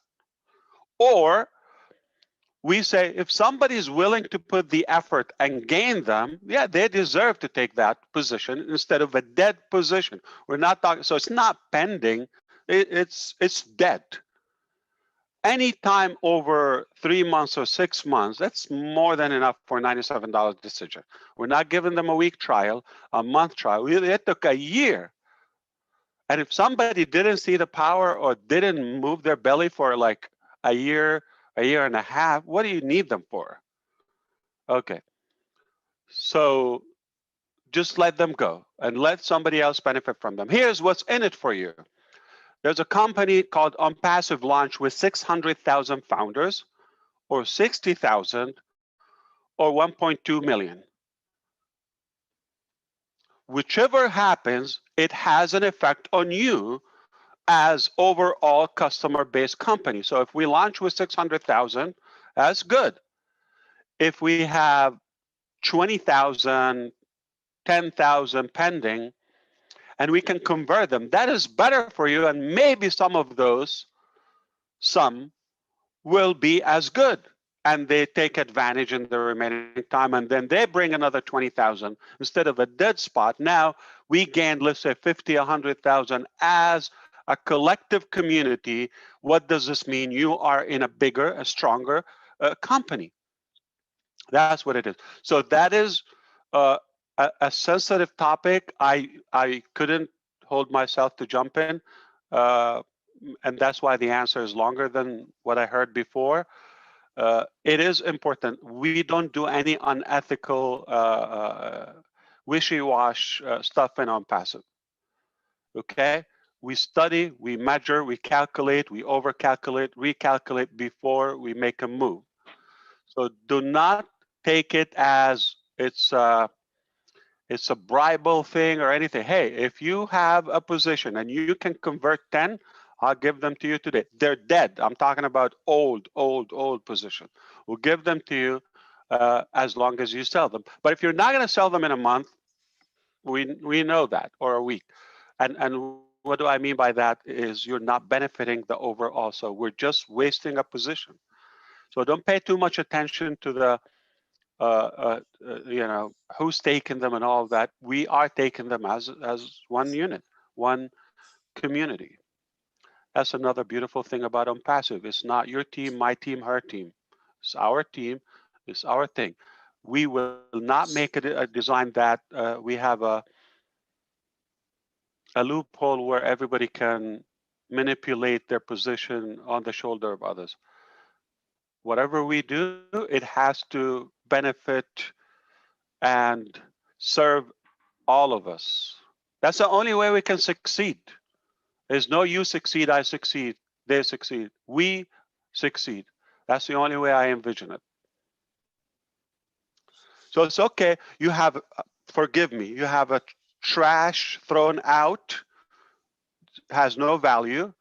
Or we say, if somebody is willing to put the effort and gain them, yeah, they deserve to take that position instead of a dead position. We're not talking, so it's not pending, it's dead. Any time over 3 months or 6 months, that's more than enough for a $97 decision. We're not giving them a week trial, a month trial. It took a year. And if somebody didn't see the power or didn't move their belly for like a year and a half, what do you need them for? Okay. So just let them go and let somebody else benefit from them. Here's what's in it for you. There's a company called ONPASSIVE Launch with 600,000 founders, or 60,000, or 1.2 million. Whichever happens, it has an effect on you as overall customer-based company. So if we launch with 600,000, that's good. If we have 20,000, 10,000 pending, and we can convert them, that is better for you, and maybe some of those, some will be as good, and they take advantage in the remaining time, and then they bring another 20,000 instead of a dead spot. Now we gained, let's say, 50, 100,000 as a collective community. What does this mean? You are in a bigger, a stronger company. That's what it is. So that is a sensitive topic. I couldn't hold myself to jump in, and that's why the answer is longer than what I heard before. It is important. We don't do any unethical, wishy-wash stuff in ONPASSIVE. Okay? We study, we measure, we calculate, we overcalculate, recalculate before we make a move. So do not take it as it's a bribable thing or anything. Hey, if you have a position and you can convert 10, I'll give them to you today. They're dead. I'm talking about old position. We'll give them to you as long as you sell them. But if you're not going to sell them in a month, we know that, or a week. And what do I mean by that is you're not benefiting the overall. So we're just wasting a position. So don't pay too much attention to the you know, who's taking them and all of that. We are taking them as one unit, one community. That's another beautiful thing about ONPASSIVE. It's not your team, my team, her team. It's our team. It's our thing. We will not make it a design that we have a loophole where everybody can manipulate their position on the shoulder of others. Whatever we do, it has to benefit and serve all of us. That's the only way we can succeed. There's no you succeed, I succeed, they succeed. We succeed. That's the only way I envision it. So it's okay. You have, forgive me, you have a trash thrown out, has no value.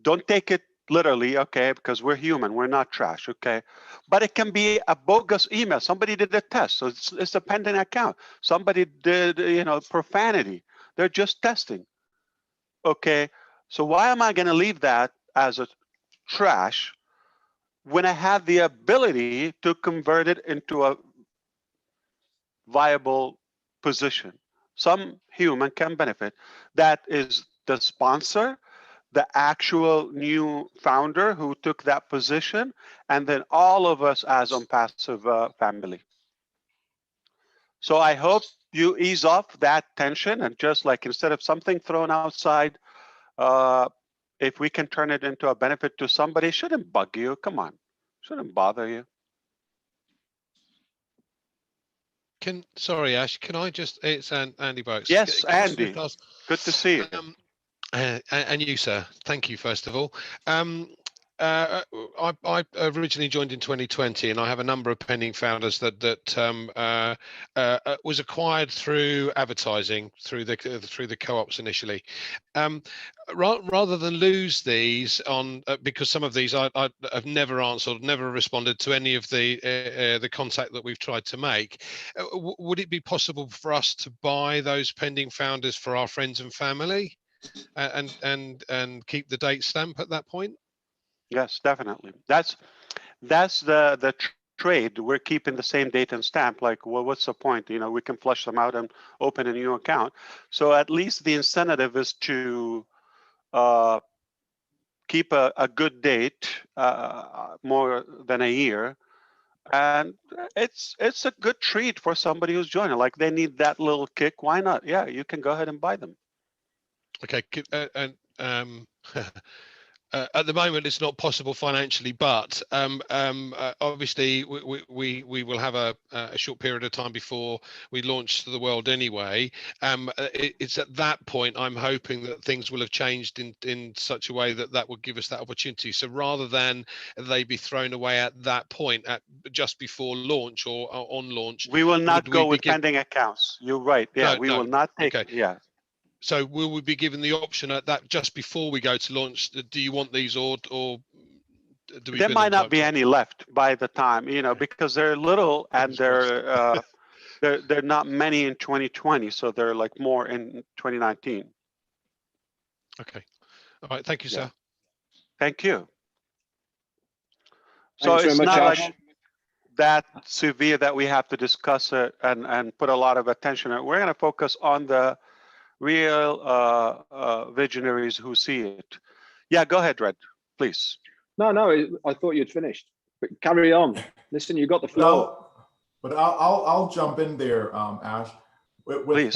Don't take it literally, okay, because we're human, we're not trash, okay? But it can be a bogus email. Somebody did a test, so it's a pending account. Somebody did, you know, profanity. They're just testing, okay? So why am I going to leave that as a trash when I have the ability to convert it into a viable position? Some human can benefit. That is the sponsor, the actual new founder who took that position, and then all of us as ONPASSIVE family. So I hope you ease off that tension and just like instead of something thrown outside, if we can turn it into a benefit to somebody, it shouldn't bug you. Come on, shouldn't bother you. Sorry, Ash, can I just, it's Andy Burks. Yes, Andy, good to see you. And you, sir. Thank you, first of all. I originally joined in 2020, and I have a number of pending founders that was acquired through advertising through the co-ops initially. Rather than lose these on because some of these I have never answered, never responded to any of the contact that we've tried to make. Would it be possible for us to buy those pending founders for our friends and family, and keep the date stamp at that point? Yes, definitely. That's the trade. We're keeping the same date and stamp. Like, well, what's the point? You know, we can flush them out and open a new account. So at least the incentive is to keep a good date, more than a year, and it's a good treat for somebody who's joining. Like, they need that little kick. Why not? Yeah, you can go ahead and buy them. Okay, and at the moment it's not possible financially, but obviously we will have a short period of time before we launch to the world anyway. It's at that point I'm hoping that things will have changed in such a way that will give us that opportunity. So rather than they be thrown away at that point, at just before launch or on launch, We will not go with give... pending accounts. You're right. Yeah, we will not take. Okay. Yeah. So will we be given the option at that just before we go to launch? Do you want these, or do we? There might not be any left by the time, you know, because they're little and they're not many in 2020, so they're like more in 2019. Okay. All right. Thank you, sir. Thank you. So Thanks very it's much, not Ash. like that severe that we have to discuss it and put a lot of attention on it. We're going to focus on the real visionaries who see it. Yeah, go ahead, Red, please. No, I thought you'd finished. But carry on. Listen, you got the floor. But I'll jump in there, Ash. With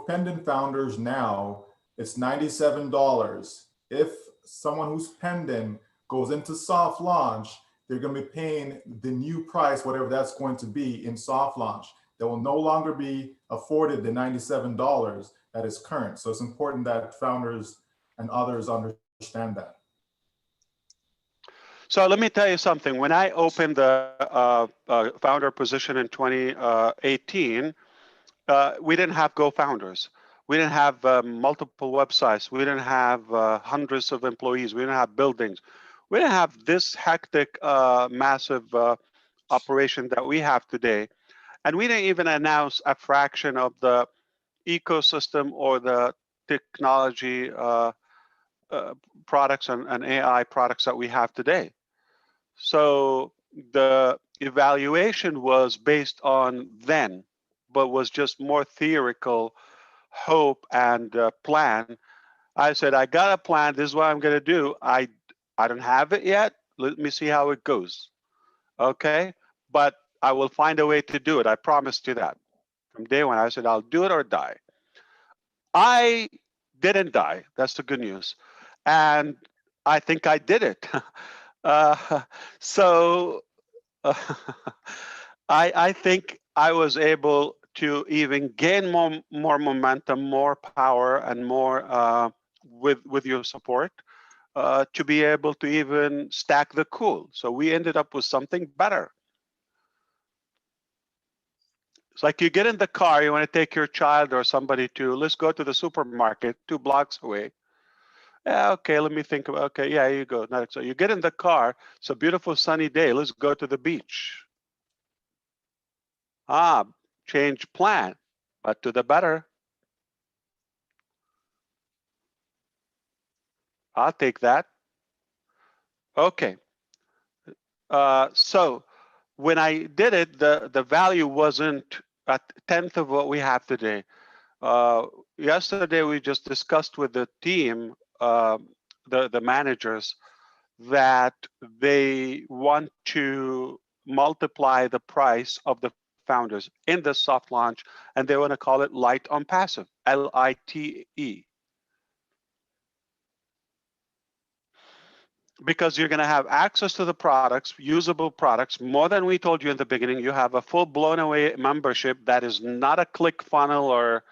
pendant founders now, it's $97. If someone who's pendant goes into soft launch, they're going to be paying the new price, whatever that's going to be in soft launch. They will no longer be afforded the $97 that is current. So it's important that founders and others understand that. So let me tell you something. When I opened the founder position in 2018, we didn't have GoFounders. We didn't have multiple websites. We didn't have hundreds of employees. We didn't have buildings. We didn't have this hectic, massive operation that we have today. And we didn't even announce a fraction of the ecosystem or the technology products and AI products that we have today. So the evaluation was based on then, but was just more theoretical hope and plan. I said, I got a plan. This is what I'm going to do. I don't have it yet. Let me see how it goes. Okay. But I will find a way to do it. I promised you that. From day one, I said, I'll do it or die. I didn't die. That's the good news. And I think I did it. I think I was able to even gain more momentum, more power, and more with your support to be able to even stack the cool. So we ended up with something better. It's like you get in the car, you want to take your child or somebody to, let's go to the supermarket 2 blocks away. Yeah, okay, let me think about, okay, yeah, you go. So you get in the car, it's a beautiful sunny day, let's go to the beach. Change plan, but to the better. I'll take that. Okay. So when I did it, the value wasn't a tenth of what we have today. Yesterday, we just discussed with the team, the managers, that they want to multiply the price of the founders in the soft launch, and they want to call it light on passive, LITE. Because you're going to have access to the products, usable products, more than we told you in the beginning. You have a full blown away membership that is not a click funnel or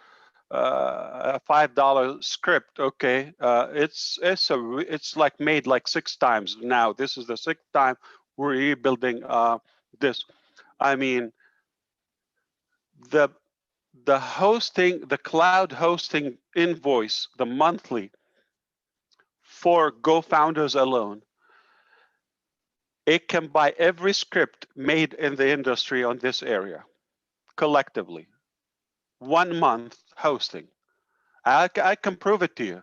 a $5 script. Okay, it's like made like 6 times now. This is the 6th time we're rebuilding this. I mean, the hosting, the cloud hosting invoice, the monthly for GoFounders alone, it can buy every script made in the industry on this area collectively. 1 month hosting. I can prove it to you.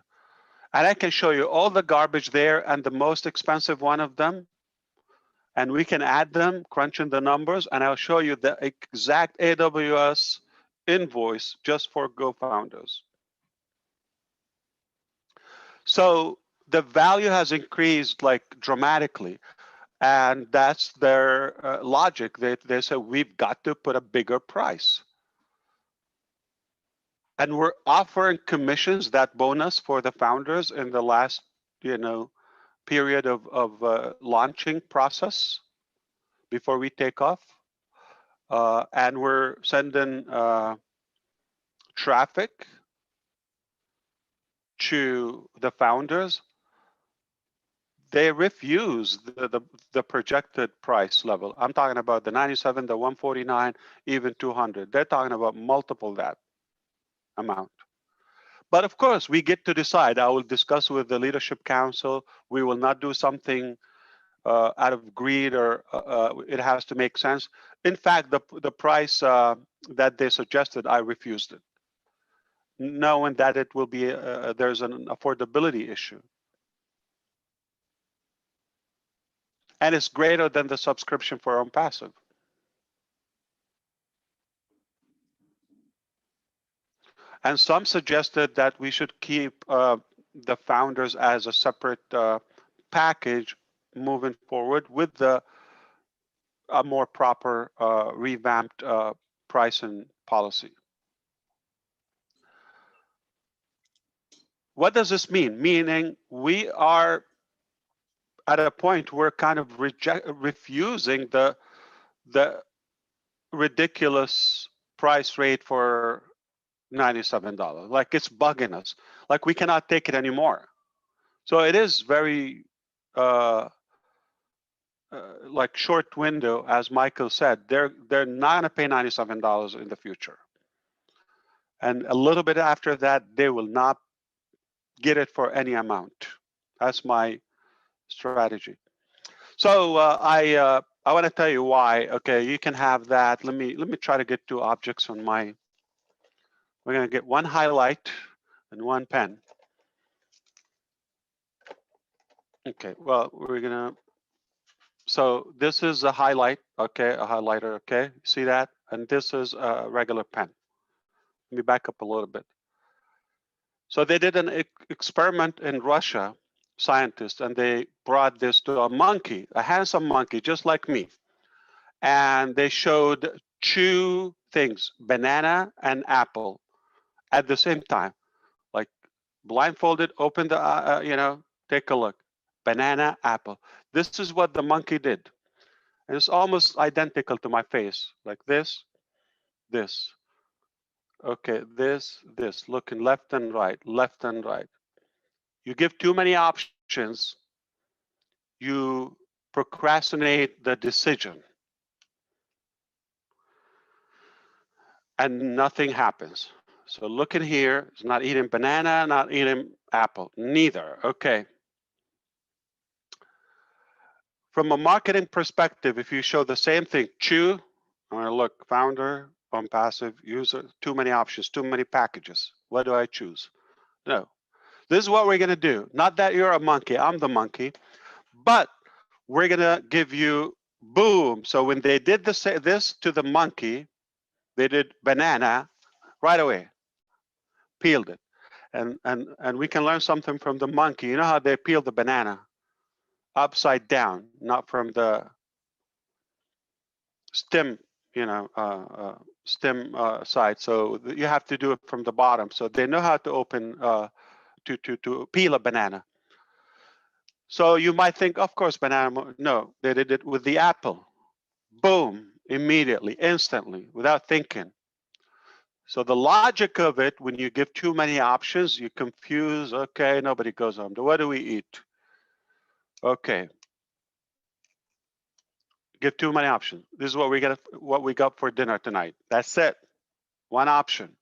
And I can show you all the garbage there and the most expensive one of them. And we can add them, crunch in the numbers, and I'll show you the exact AWS invoice just for GoFounders. So the value has increased like dramatically. And that's their logic. They say, we've got to put a bigger price. And we're offering commissions, that bonus for the founders in the last, period of launching process before we take off. And we're sending traffic to the founders. They refuse the projected price level. I'm talking about the 97, the 149, even 200. They're talking about multiple that amount. But of course, we get to decide. I will discuss with the leadership council. We will not do something out of greed, or it has to make sense. In fact, the price that they suggested, I refused it, knowing that it will be there's an affordability issue. And it's greater than the subscription for ONPASSIVE. And some suggested that we should keep the founders as a separate package moving forward with a more proper revamped pricing policy. What does this mean? Meaning we are at a point where kind of refusing the ridiculous price rate for $97. Like, it's bugging us. Like, we cannot take it anymore. So it is very like short window, as Michael said. They're not gonna pay $97 in the future. And a little bit after that, they will not get it for any amount. That's my strategy. So I want to tell you why. Okay, you can have that. Let me try to get two objects on my. We're gonna get one highlight and one pen. Okay. Well, we're gonna. So this is a highlight. Okay, a highlighter. Okay, see that? And this is a regular pen. Let me back up a little bit. So they did an experiment in Russia, scientists, and they brought this to a monkey, a handsome monkey, just like me. And they showed two things, banana and apple, at the same time. Like blindfolded, open the, take a look. Banana, apple. This is what the monkey did. And it's almost identical to my face, like this. Okay, this, looking left and right, left and right. You give too many options, you procrastinate the decision. And nothing happens. So look in here, it's not eating banana, not eating apple, neither, okay. From a marketing perspective, if you show the same thing, chew, I'm gonna look, founder, ONPASSIVE, user, too many options, too many packages. What do I choose? No, this is what we're gonna do. Not that you're a monkey, I'm the monkey, but we're gonna give you boom. So when they did this to the monkey, they did banana right away, peeled it. And we can learn something from the monkey. You know how they peel the banana? Upside down, not from the stem, stem side. So you have to do it from the bottom. So they know how to open, to peel a banana. So you might think, of course, banana. No, they did it with the apple. Boom, immediately, instantly, without thinking. So the logic of it, when you give too many options, you confuse. Okay, nobody goes home. What do we eat? Okay. Give too many options. This is what we got for dinner tonight. That's it. One option.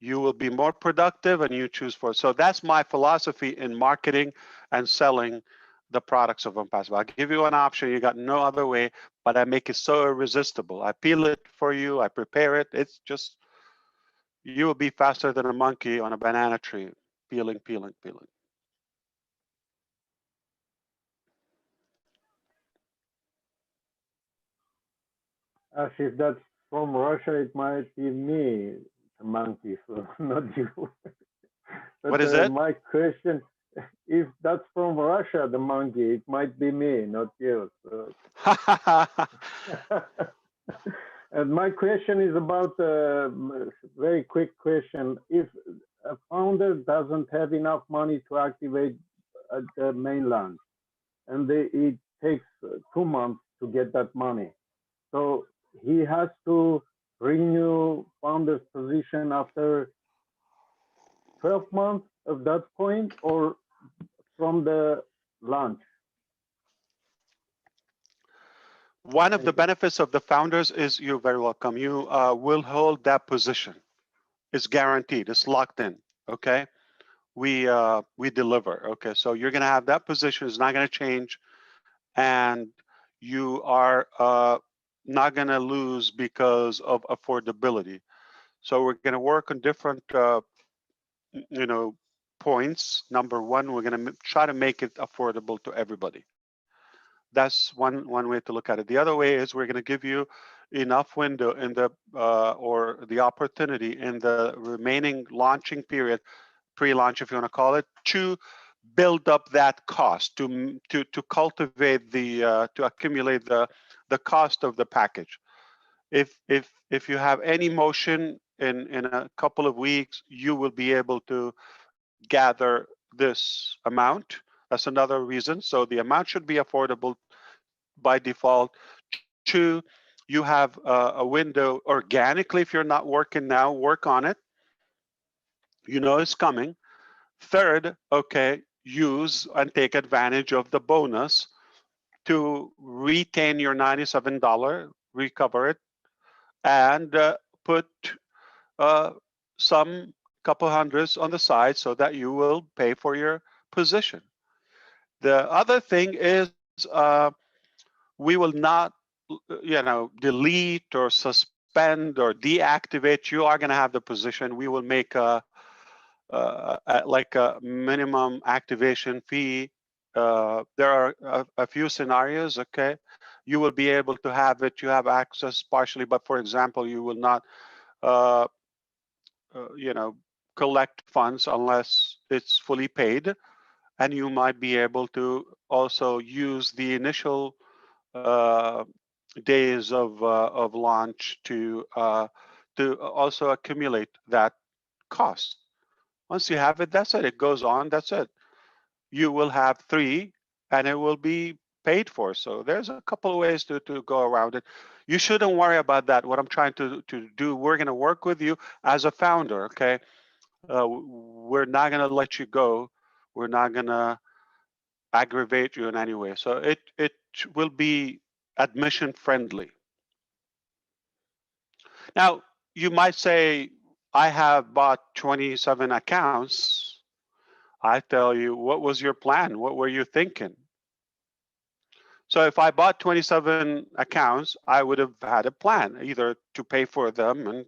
You will be more productive and you choose for it. So that's my philosophy in marketing and selling the products of ONPASSIVE. I'll give you an option, you got no other way, but I make it so irresistible. I peel it for you, I prepare it. It's just, you will be faster than a monkey on a banana tree, peeling, peeling, peeling. If that's from Russia, it might be me, the monkey, so not you. But What is it? my question, if that's from Russia, the monkey, it might be me, not you. So. And my question is about a very quick question. If a founder doesn't have enough money to activate the mainland, and it takes 2 months to get that money, so he has to renew founder's position after 12 months of that point, or from the launch? One of the benefits of the founders is you're very welcome. You will hold that position. It's guaranteed. It's locked in. Okay. We deliver. Okay. So you're going to have that position. It's not going to change, and you are not going to lose because of affordability. So we're going to work on different, points. Number one, we're going to try to make it affordable to everybody. That's one way to look at it. The other way is we're going to give you enough window in the or the opportunity in the remaining launching period, pre-launch if you want to call it, to build up that cost, to cultivate the to accumulate the cost of the package. If you have any motion in a couple of weeks, you will be able to gather this amount. That's another reason. So the amount should be affordable by default. Two, you have a window organically. If you're not working now, work on it. You know it's coming. Third, okay, use and take advantage of the bonus to retain your $97, recover it, and put some couple hundreds on the side so that you will pay for your position. The other thing is we will not, delete or suspend or deactivate. You are going to have the position. We will make like a minimum activation fee. There are a few scenarios. Okay, you will be able to have it. You have access partially, but for example, you will not, collect funds unless it's fully paid, and you might be able to also use the initial days of launch to also accumulate that cost. Once you have it, that's it. It goes on. That's it. You will have 3, and it will be paid for. So there's a couple of ways to go around it. You shouldn't worry about that. What I'm trying to do, we're going to work with you as a founder. Okay, we're not going to let you go. We're not going to aggravate you in any way. So it will be admission friendly. Now, you might say, I have bought 27 accounts. I tell you, what was your plan? What were you thinking? So if I bought 27 accounts, I would have had a plan, either to pay for them and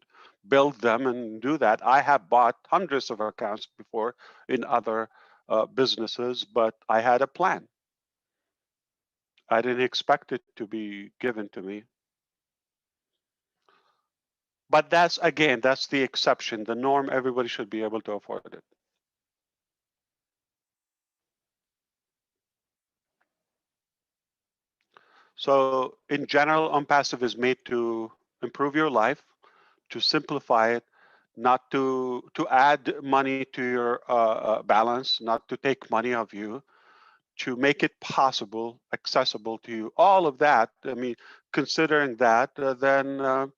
build them and do that. I have bought hundreds of accounts before in other businesses, but I had a plan. I didn't expect it to be given to me. But that's, again, that's the exception. The norm, everybody should be able to afford it. So in general, ONPASSIVE is made to improve your life, to simplify it, not to add money to your balance, not to take money of you, to make it possible, accessible to you. All of that, I mean, considering that, then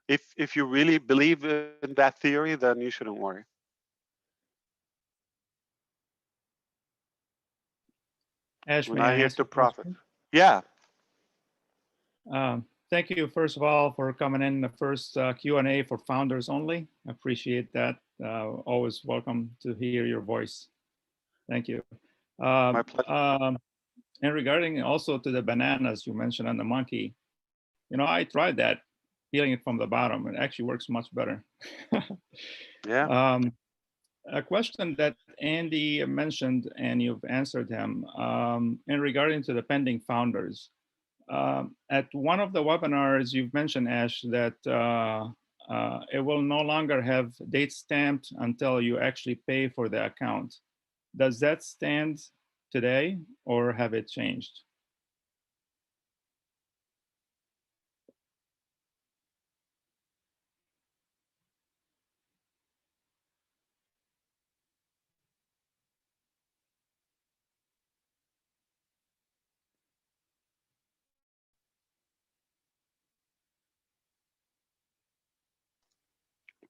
if you really believe in that theory, then you shouldn't worry. Ash, We're may not I here ask to a profit. question? Yeah. Thank you, first of all, for coming in the first Q&A for founders only. Appreciate that. Always welcome to hear your voice. Thank you. My pleasure. And regarding also to the bananas you mentioned on the monkey, I tried that, peeling it from the bottom. It actually works much better. Yeah. A question that Andy mentioned, and you've answered him, in regarding to the pending founders. At one of the webinars, you've mentioned, Ash, that it will no longer have date stamped until you actually pay for the account. Does that stand today or have it changed?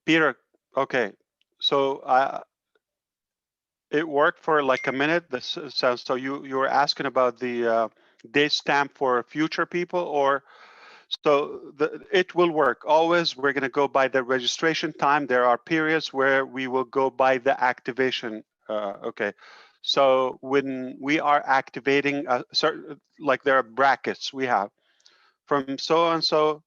Peter, okay. So it worked for like a minute. This sounds, so you were asking about the date stamp for future people, or so it will work always. We're going to go by the registration time. There are periods where we will go by the activation. Okay, so when we are activating a certain, like there are brackets we have from so and so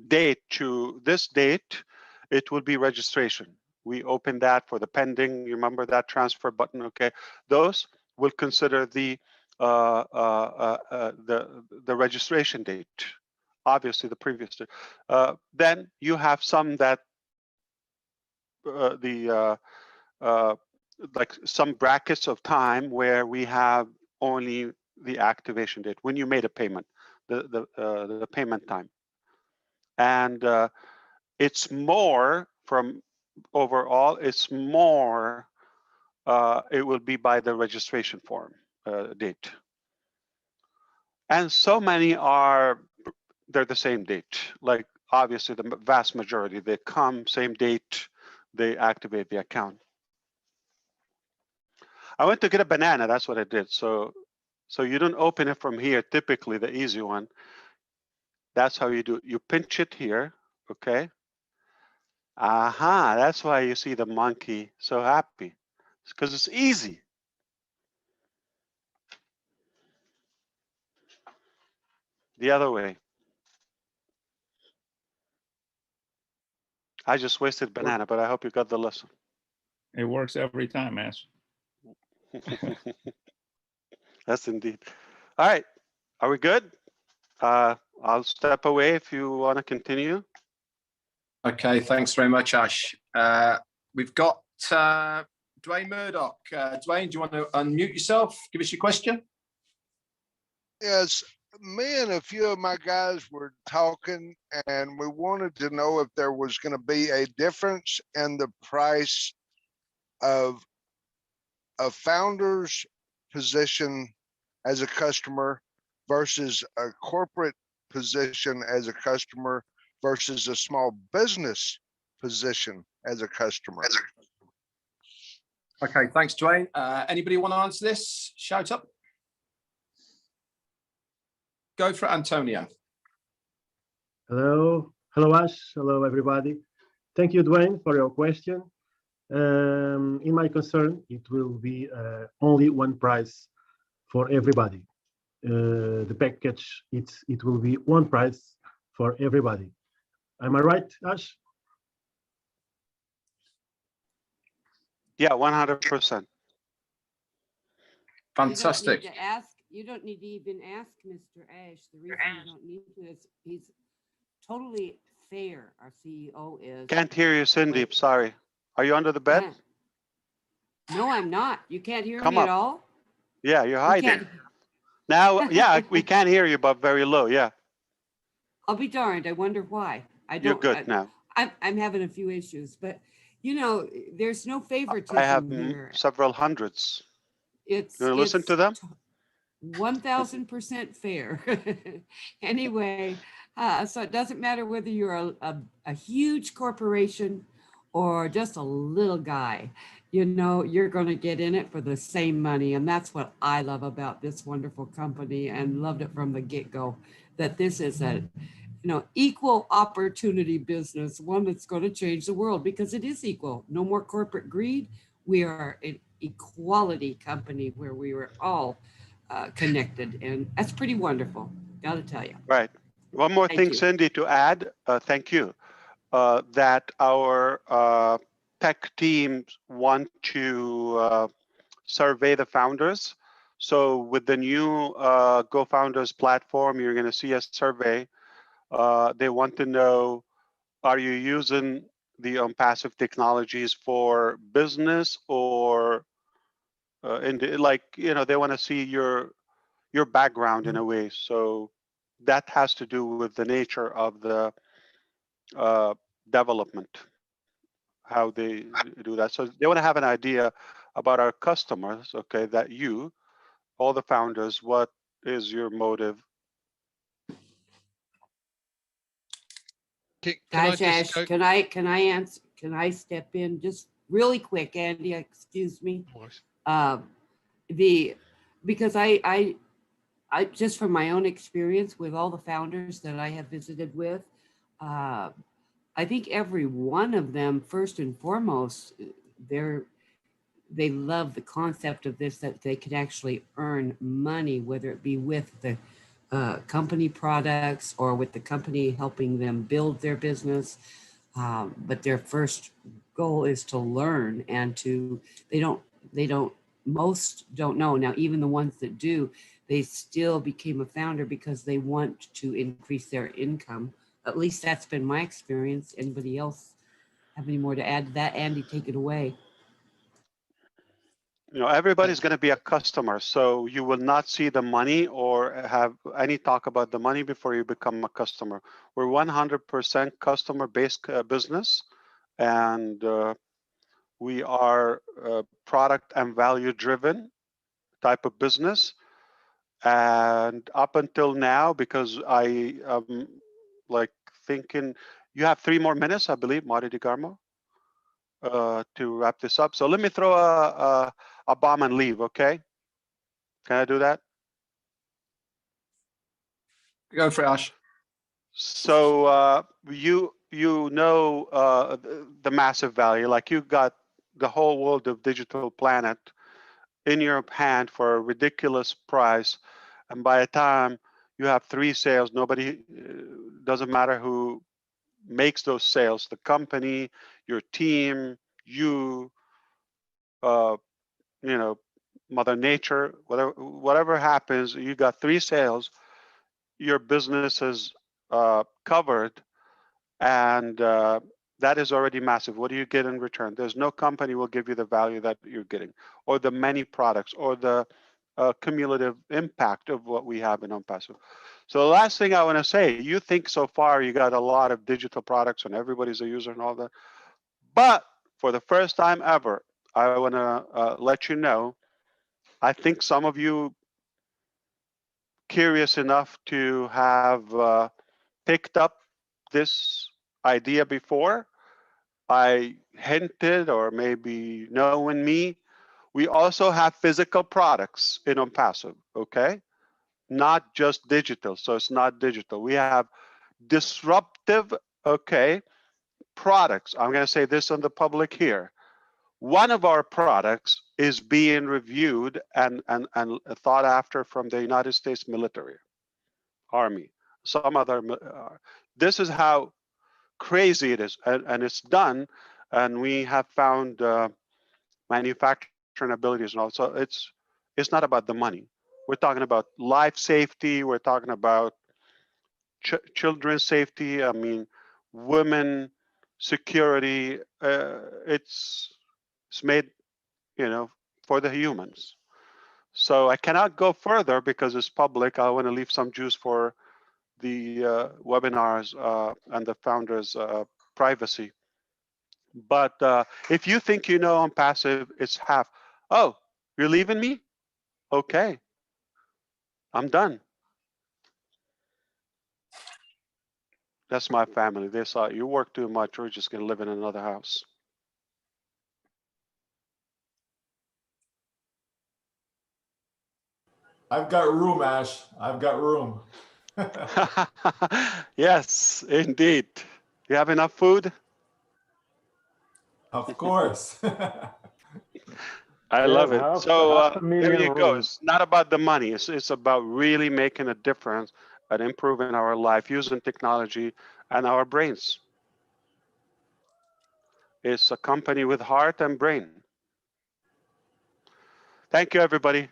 date to this date, it will be registration. We open that for the pending. You remember that transfer button? Okay, those will consider the registration date. Obviously, the previous date. Then you have some that like some brackets of time where we have only the activation date when you made a payment, the payment time, and it's more from overall. It's more. It will be by the registration form date, and so many are. They're the same date. Like obviously, the vast majority they come same date. They activate the account. I went to get a banana. That's what I did. So you don't open it from here. Typically, the easy one. That's how you do it. You pinch it here. Okay. Aha. That's why you see the monkey so happy. It's because it's easy. The other way. I just wasted banana, but I hope you got the lesson. It works every time, Ash. That's indeed. All right. Are we good? I'll step away if you want to continue. Okay, thanks very much, Ash. We've got Dwayne Murdoch. Dwayne, do you want to unmute yourself? Give us your question. Yes, me and a few of my guys were talking, and we wanted to know if there was going to be a difference in the price of a founder's position as a customer versus a corporate position as a customer versus a small business position as a customer. Okay, thanks, Dwayne. Anybody want to answer this? Shout up. Go for it, Antonio. Hello, Ash. Hello, everybody. Thank you, Dwayne, for your question. In my concern, it will be only one price for everybody. The package, it will be one price for everybody. Am I right, Ash? Yeah, 100%. Fantastic. You don't need to even ask Mr. Ash. The reason you don't need to is he's totally fair. Our CEO is. Can't hear you, Cindy. Sorry. Are you under the bed? No, I'm not. You can't hear Come me up. at all? Yeah, you're hiding. Now, yeah, we can hear you, but very low. Yeah. I'll be darned. I wonder why. You're good now. I'm having a few issues, but you know, there's no favoritism I have here. several hundreds. It's You want to listen to them? 1000% fair. Anyway, so it doesn't matter whether you're a huge corporation or just a little guy, you know, you're going to get in it for the same money. And that's what I love about this wonderful company, and loved it from the get-go, that this is a, you know, equal opportunity business, one that's going to change the world, because it is equal. No more corporate greed. We are an equality company where we were all connected, and that's pretty wonderful. Got to tell you. Right. One more Thank thing, you. Cindy, to add. Thank you. That our tech teams want to survey the founders. So with the new GoFounders platform, you're going to see a survey. They want to know, are you using the ONPASSIVE technologies for business or like, you know, they want to see your background in a way. So that has to do with the nature of the development, how they do that. So they want to have an idea about our customers, okay, that you, all the founders, what is your motive? Gosh, Ash, can I answer? Can I step in just really quick, Andy? Excuse me. Because I just from my own experience with all the founders that I have visited with, I think every one of them, first and foremost, they love the concept of this, that they could actually earn money, whether it be with the company products or with the company helping them build their business. But their first goal is to learn and most don't know. Now, even the ones that do, they still became a founder because they want to increase their income. At least that's been my experience. Anybody else have any more to add to that? Andy, take it away. You know, everybody's going to be a customer, so you will not see the money or have any talk about the money before you become a customer. We're 100% customer-based business, and we are product and value-driven type of business. And up until now, because I am like thinking, you have 3 more minutes, I believe, Marty DeGarmo, to wrap this up. So let me throw a bomb and leave, okay? Can I do that? Go for it, Ash. So you know the massive value, like you got the whole world of digital planet in your hand for a ridiculous price, and by the time you have 3 sales, nobody, doesn't matter who makes those sales, the company, your team, you know, Mother Nature, whatever happens, you got 3 sales, your business is covered, and that is already massive. What do you get in return? There's no company will give you the value that you're getting, or the many products, or the cumulative impact of what we have in ONPASSIVE. So the last thing I want to say, you think so far you got a lot of digital products and everybody's a user and all that, but for the first time ever, I want to let you know, I think some of you curious enough to have picked up this idea before. I hinted, or maybe knowing me, we also have physical products in ONPASSIVE, okay? Not just digital, so it's not digital. We have disruptive, okay, products. I'm gonna say this on the public here. One of our products is being reviewed and thought after from the United States military, Army, some other. This is how crazy it is, and it's done, and we have found manufacturing abilities and all. So it's not about the money. We're talking about life safety. We're talking about children's safety. I mean, women security. It's made, you know, for the humans. So I cannot go further because it's public. I want to leave some juice for the webinars and the founders' privacy. But if you think you know ONPASSIVE, it's half. Oh, you're leaving me? Okay, I'm done. That's my family. They saw you work too much. We're just going to live in another house. I've got room, Ash. I've got room. Yes, indeed. You have enough food? Of course. I love it. So half a there million you go. room. It's not about the money. It's about really making a difference and improving our life using technology and our brains. It's a company with heart and brain. Thank you, everybody.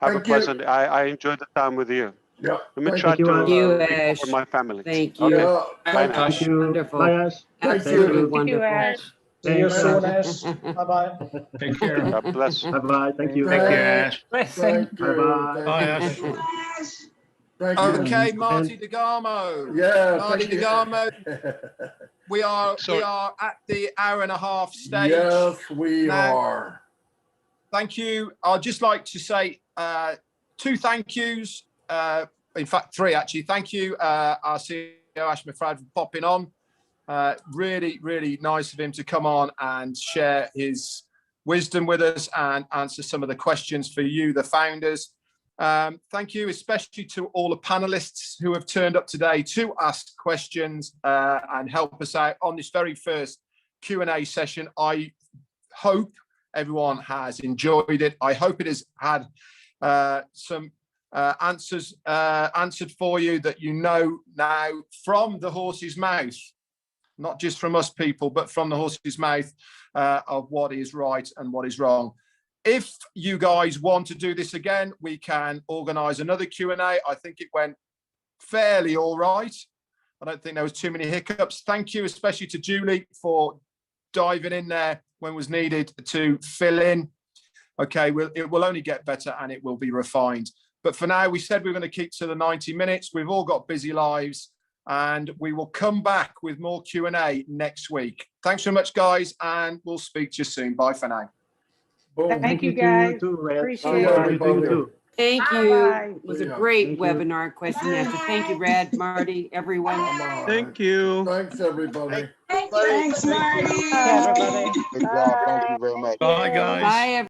Have a pleasant. I enjoyed the time with you. Yeah. Let me Thank try you, to Ash. speak for my family. Thank you. Okay. Bye now. Thank you. Wonderful. Bye, Ash. Absolutely you. wonderful. See you Thanks, soon, Ash. Ash. Bye-bye. Take care. God bless. Bye-bye. Thank you. Thank you, Ash. Thank you. Bye-bye. Bye, Ash. Thank you. Okay, Marty DeGarmo. Yeah, Marty thank you. DeGarmo. We are Sorry. at the hour-and-a-half stage. Yes, we now. are. Thank you. I'd just like to say 2 thank yous. In fact, 3 actually. Thank you, our CEO Ash McFrad, for popping on. Really, really nice of him to come on and share his wisdom with us and answer some of the questions for you, the founders. Thank you, especially to all the panelists who have turned up today to ask questions and help us out on this very first Q&A session. I hope everyone has enjoyed it. I hope it has had some answers answered for you that you know now from the horse's mouth, not just from us people, but from the horse's mouth of what is right and what is wrong. If you guys want to do this again, we can organize another Q&A. I think it went fairly all right. I don't think there was too many hiccups. Thank you, especially to Julie, for diving in there when was needed to fill in. Okay, it will only get better and it will be refined. But for now, we said we were going to keep to the 90 minutes. We've all got busy lives and we will come back with more Q&A next week. Thanks very much, guys, and we'll speak to you soon. Bye for now. Boom. Thank you, guys. Appreciate it. Thank you. Bye. It was a great webinar, question and answer. Thank you, Brad, Marty, everyone. Thank you. Thanks, everybody. Thanks, Marty. Good job. Thank you very much. Bye, guys. Bye, everyone.